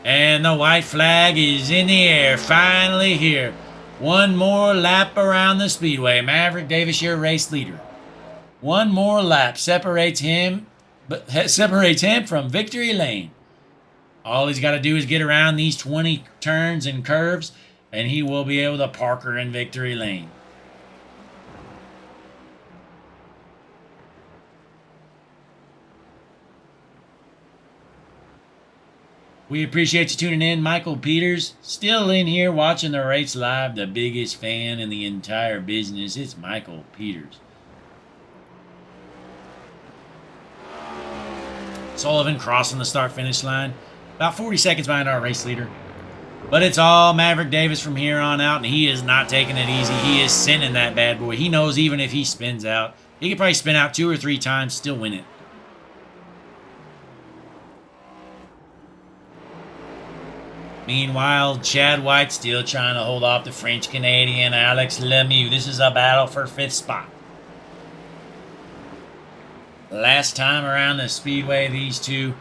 And the white flag is in the air. Finally here. One more lap around the speedway. Maverick Davis, your race leader. One more lap separates him from victory lane. All he's got to do is get around these 20 turns and curves, and he will be able to park her in victory lane. We appreciate you tuning in. Michael Peters, still in here watching the race live. The biggest fan in the entire business. It's Michael Peters. Sullivan crossing the start-finish line. About 40 seconds behind our race leader. But it's all Maverick Davis from here on out, and he is not taking it easy. He is sending that bad boy. He knows even if he spins out, he could probably spin out 2 or 3 times, still win it. Meanwhile, Chad White still trying to hold off the French-Canadian Alex Lemieux. This is a battle for 5th spot. Last time around the speedway, these two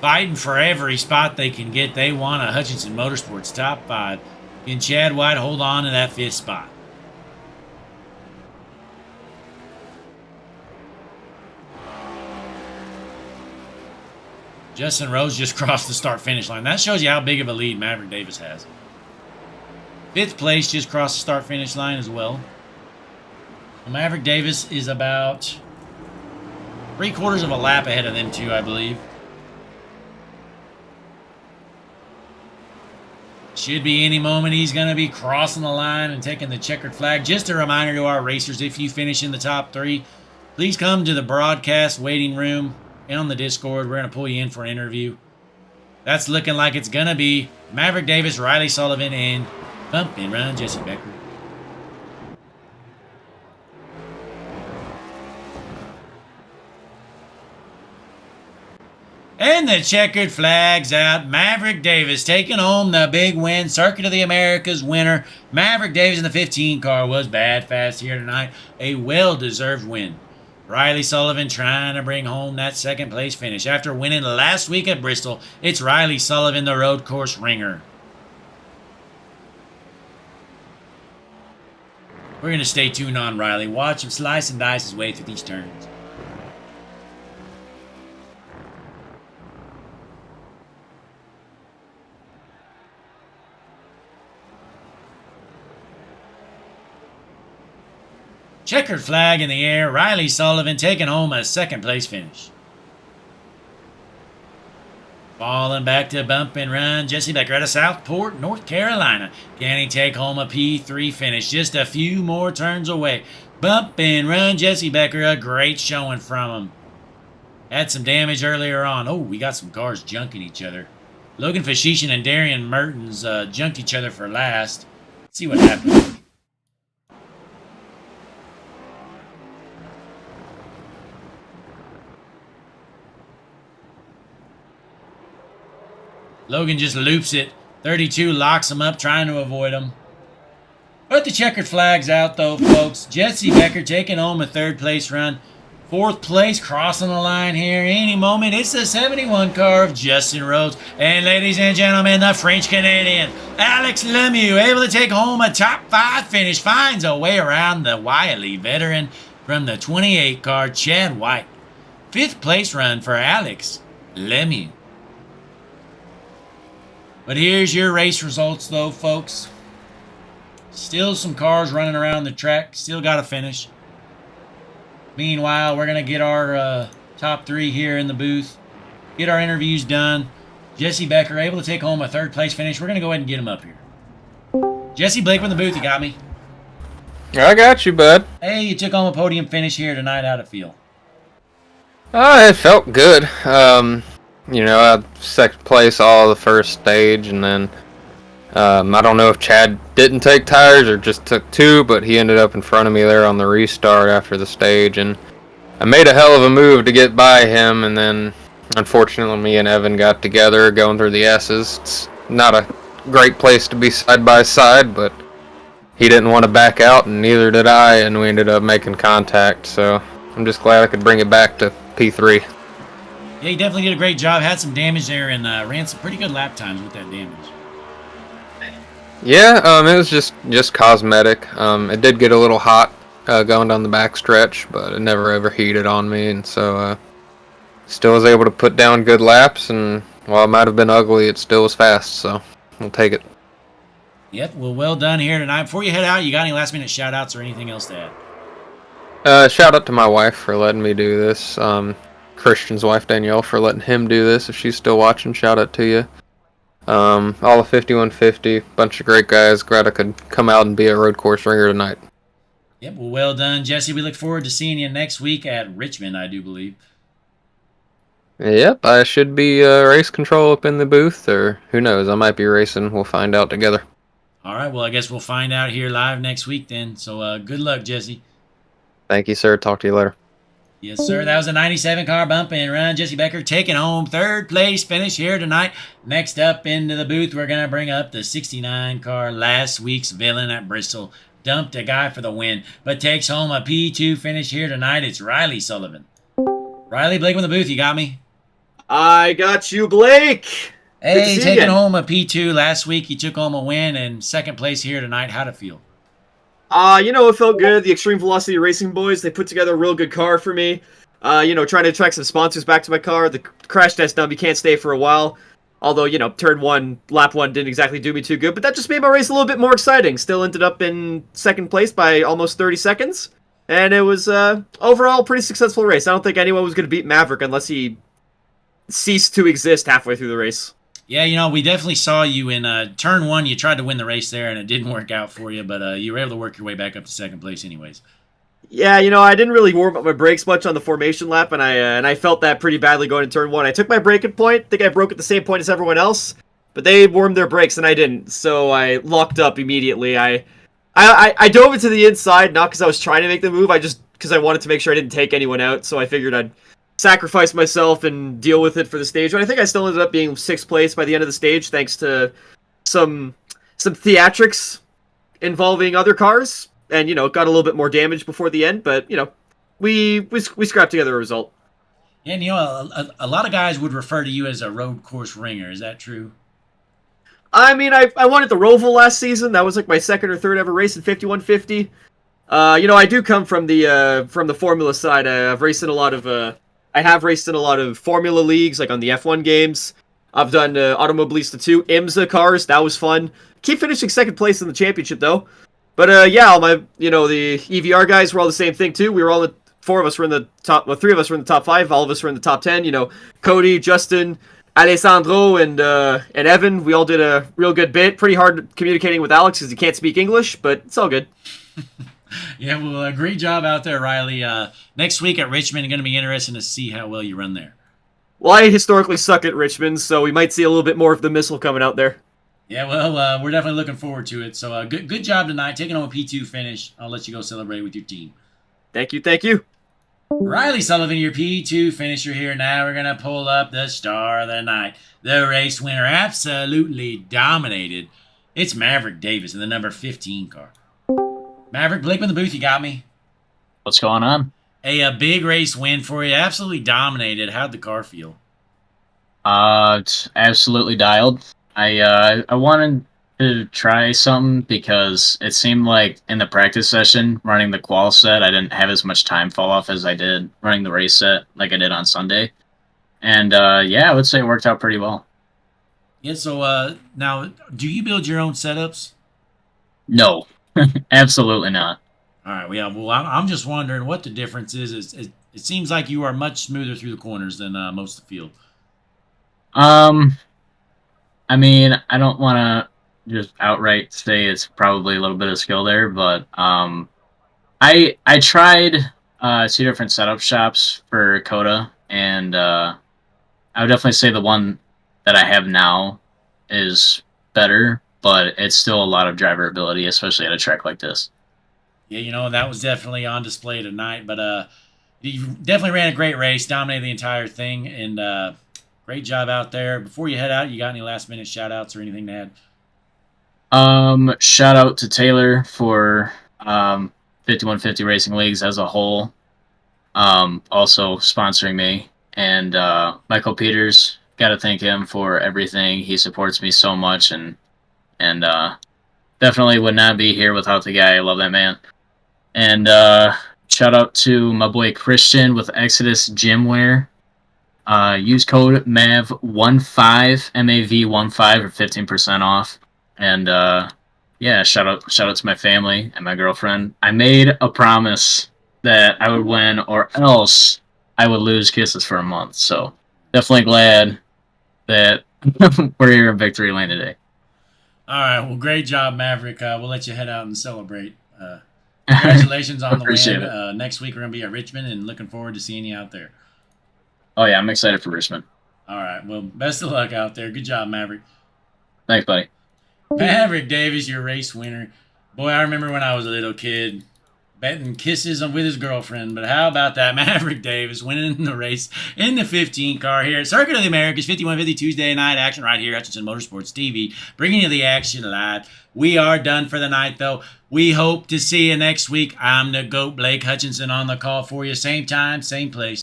fighting for every spot they can get. They want a Hutchinson Motorsports top 5. Can Chad White hold on to that 5th spot? Justin Rose just crossed the start-finish line. That shows you how big of a lead Maverick Davis has. 5th place just crossed the start-finish line as well. Maverick Davis is about 3/4 of a lap ahead of them two, I believe. Should be any moment he's going to be crossing the line and taking the checkered flag. Just a reminder to our racers, if you finish in the top 3, please come to the broadcast waiting room and on the Discord. We're going to pull you in for an interview. That's looking like it's going to be Maverick Davis, Riley Sullivan, and Bump and Run Jesse Becker. And the checkered flag's out. Maverick Davis taking home the big win. Circuit of the Americas winner. Maverick Davis in the 15 car was bad fast here tonight. A well-deserved win. Riley Sullivan trying to bring home that 2nd place finish. After winning last week at Bristol, it's Riley Sullivan, the road course ringer. We're going to stay tuned on Riley. Watch him slice and dice his way through these turns. Checkered flag in the air. Riley Sullivan taking home a 2nd place finish. Falling back to Bump and Run. Jesse Becker out of Southport, North Carolina. Can he take home a P3 finish? Just a few more turns away. Bump and Run. Jesse Becker, a great showing from him. Had some damage earlier on. Oh, we got some cars junking each other. Logan Fashishin and Darian Mertens junked each other for last. Let's see what happened. Logan just loops it 32 locks him up, trying to avoid him. But the checkered flag's out, though, folks. Jesse Becker taking home a third-place run. Fourth place, crossing the line here any moment. It's the 71 car of Justin Rhodes. And ladies and gentlemen, the French-Canadian Alex Lemieux, able to take home a top 5 finish, finds a way around the wily veteran from the 28 car, Chad White. Fifth place run for Alex Lemieux. But here's your race results, though, folks. Still some cars running around the track. Still got to finish. Meanwhile, we're going to get our top 3 here in the booth. Get our interviews done. Jesse Becker able to take home a third-place finish. We're going to go ahead and get him up here. Jesse Blake in the booth, you got me? I got you, bud. Hey, you took home a podium finish here tonight. How'd it feel? It felt good. I second place all the first stage, and then I don't know if Chad didn't take tires or just took 2, but he ended up in front of me there on the restart after the stage, and I made a hell of a move to get by him, and then unfortunately me and Evan got together going through the S's. It's not a great place to be side by side, but he didn't want to back out, and neither did I, and we ended up making contact, so I'm just glad I could bring it back to P3. Yeah, he definitely did a great job. Had some damage there and ran some pretty good lap times with that damage. Yeah, it was just cosmetic. It did get a little hot going down the back stretch, but it never ever heated on me, and so still was able to put down good laps, and while it might have been ugly, it still was fast, so we'll take it. Yep, well done here tonight. Before you head out, you got any last-minute shout-outs or anything else to add? Shout out to my wife for letting me do this. Christian's wife, Danielle, for letting him do this. If she's still watching, shout out to you. All of 5150, bunch of great guys. Glad I could come out and be a road course ringer tonight. Yep, well done, Jesse. We look forward to seeing you next week at Richmond, I do believe. Yep, I should be race control up in the booth, or who knows, I might be racing. We'll find out together. All right, well, I guess we'll find out here live next week then. So good luck, Jesse. Thank you, sir. Talk to you later. Yes, sir. That was a 97 car bump and run. Jesse Becker taking home third place finish here tonight. Next up into the booth, we're going to bring up the 69 car, last week's villain at Bristol. Dumped a guy for the win, but takes home a P2 finish here tonight. It's Riley Sullivan. Riley, Blake in the booth. You got me? I got you, Blake. Hey, taking home a P2 last week. You took home a win and second place here tonight. How'd it feel? It felt good. The Extreme Velocity Racing boys, they put together a real good car for me. Trying to attract some sponsors back to my car. The crash test dummy can't stay for a while. Although, turn 1, lap 1 didn't exactly do me too good. But that just made my race a little bit more exciting. Still ended up in second place by almost 30 seconds. And it was, overall, a pretty successful race. I don't think anyone was going to beat Maverick unless he ceased to exist halfway through the race. Yeah, we definitely saw you in turn 1. You tried to win the race there, and it didn't work out for you, but you were able to work your way back up to second place anyways. Yeah, I didn't really warm up my brakes much on the formation lap, and I felt that pretty badly going to turn 1. I took my braking point. I think I broke at the same point as everyone else, but they warmed their brakes, and I didn't, so I locked up immediately. I dove into the inside, not because I was trying to make the move, because I wanted to make sure I didn't take anyone out, so I figured I'd sacrifice myself and deal with it for the stage. But I think I still ended up being 6th place by the end of the stage, thanks to some theatrics involving other cars, and got a little bit more damage before the end. But we scrapped together a result. And a lot of guys would refer to you as a road course ringer. Is that true? I mean, I won at the Roval last season. That was like my second or third ever race in 5150. I do come from the Formula side. I have raced in a lot of Formula leagues, like on the F1 games. I've done Automobilista 2, IMSA cars. That was fun. Keep finishing second place in the championship, though. But, all my, the EVR guys were all the same thing, too. We were all the 4 of us were in the top, 3 of us were in the top 5. All of us were in the top 10. Cody, Justin, Alessandro, and Evan. We all did a real good bit. Pretty hard communicating with Alex because he can't speak English, but it's all good. Yeah, well, great job out there, Riley. Next week at Richmond, going to be interesting to see how well you run there. Well, I historically suck at Richmond, so we might see a little bit more of the missile coming out there. Yeah, well, we're definitely looking forward to it. So good job tonight, taking home a P2 finish. I'll let you go celebrate with your team. Thank you. Riley Sullivan, your P2 finisher here. Now we're going to pull up the star of the night. The race winner absolutely dominated. It's Maverick Davis in the number 15 car. Maverick, Blake in the booth, you got me? What's going on? A big race win for you. Absolutely dominated. How'd the car feel? It's absolutely dialed. I wanted to try something because it seemed like in the practice session running the qual set, I didn't have as much time fall off as I did running the race set like I did on Sunday. And yeah, I would say it worked out pretty well. Yeah, so now, do you build your own setups? No, absolutely not. All right, well, I'm just wondering what the difference is. It seems like you are much smoother through the corners than most of the field. I mean, I don't want to just outright say it's probably a little bit of skill there, but I tried 2 different setup shops for COTA, and I would definitely say the one that I have now is better, but it's still a lot of driver ability, especially at a track like this. Yeah, you know, that was definitely on display tonight, but you definitely ran a great race, dominated the entire thing, and great job out there. Before you head out, you got any last-minute shout-outs or anything to add? Shout out to Taylor for 5150 Racing Leagues as a whole, also sponsoring me, and Michael Peters, got to thank him for everything. He supports me so much, and definitely would not be here without the guy. I love that man. And shout out to my boy Christian with Exodus Gymwear. Use code MAV15 MAV15 for 15% off. And yeah, shout out to my family and my girlfriend. I made a promise that I would win or else I would lose kisses for a month. So definitely glad that we're here in victory lane today. All right, well, great job, Maverick. We'll let you head out and celebrate. Congratulations on the win. Next week we're going to be at Richmond, and looking forward to seeing you out there. Oh, yeah, I'm excited for Richmond. All right, well, best of luck out there. Good job, Maverick. Thanks, buddy. Maverick Davis, your race winner. Boy, I remember when I was a little kid betting kisses with his girlfriend, but how about that? Maverick Davis winning the race in the 15 car here at Circuit of the Americas, 5150 Tuesday night action right here at Hutchinson Motorsports TV, bringing you the action live. We are done for the night, though. We hope to see you next week. I'm the GOAT, Blake Hutchinson, on the call for you. Same time, same place.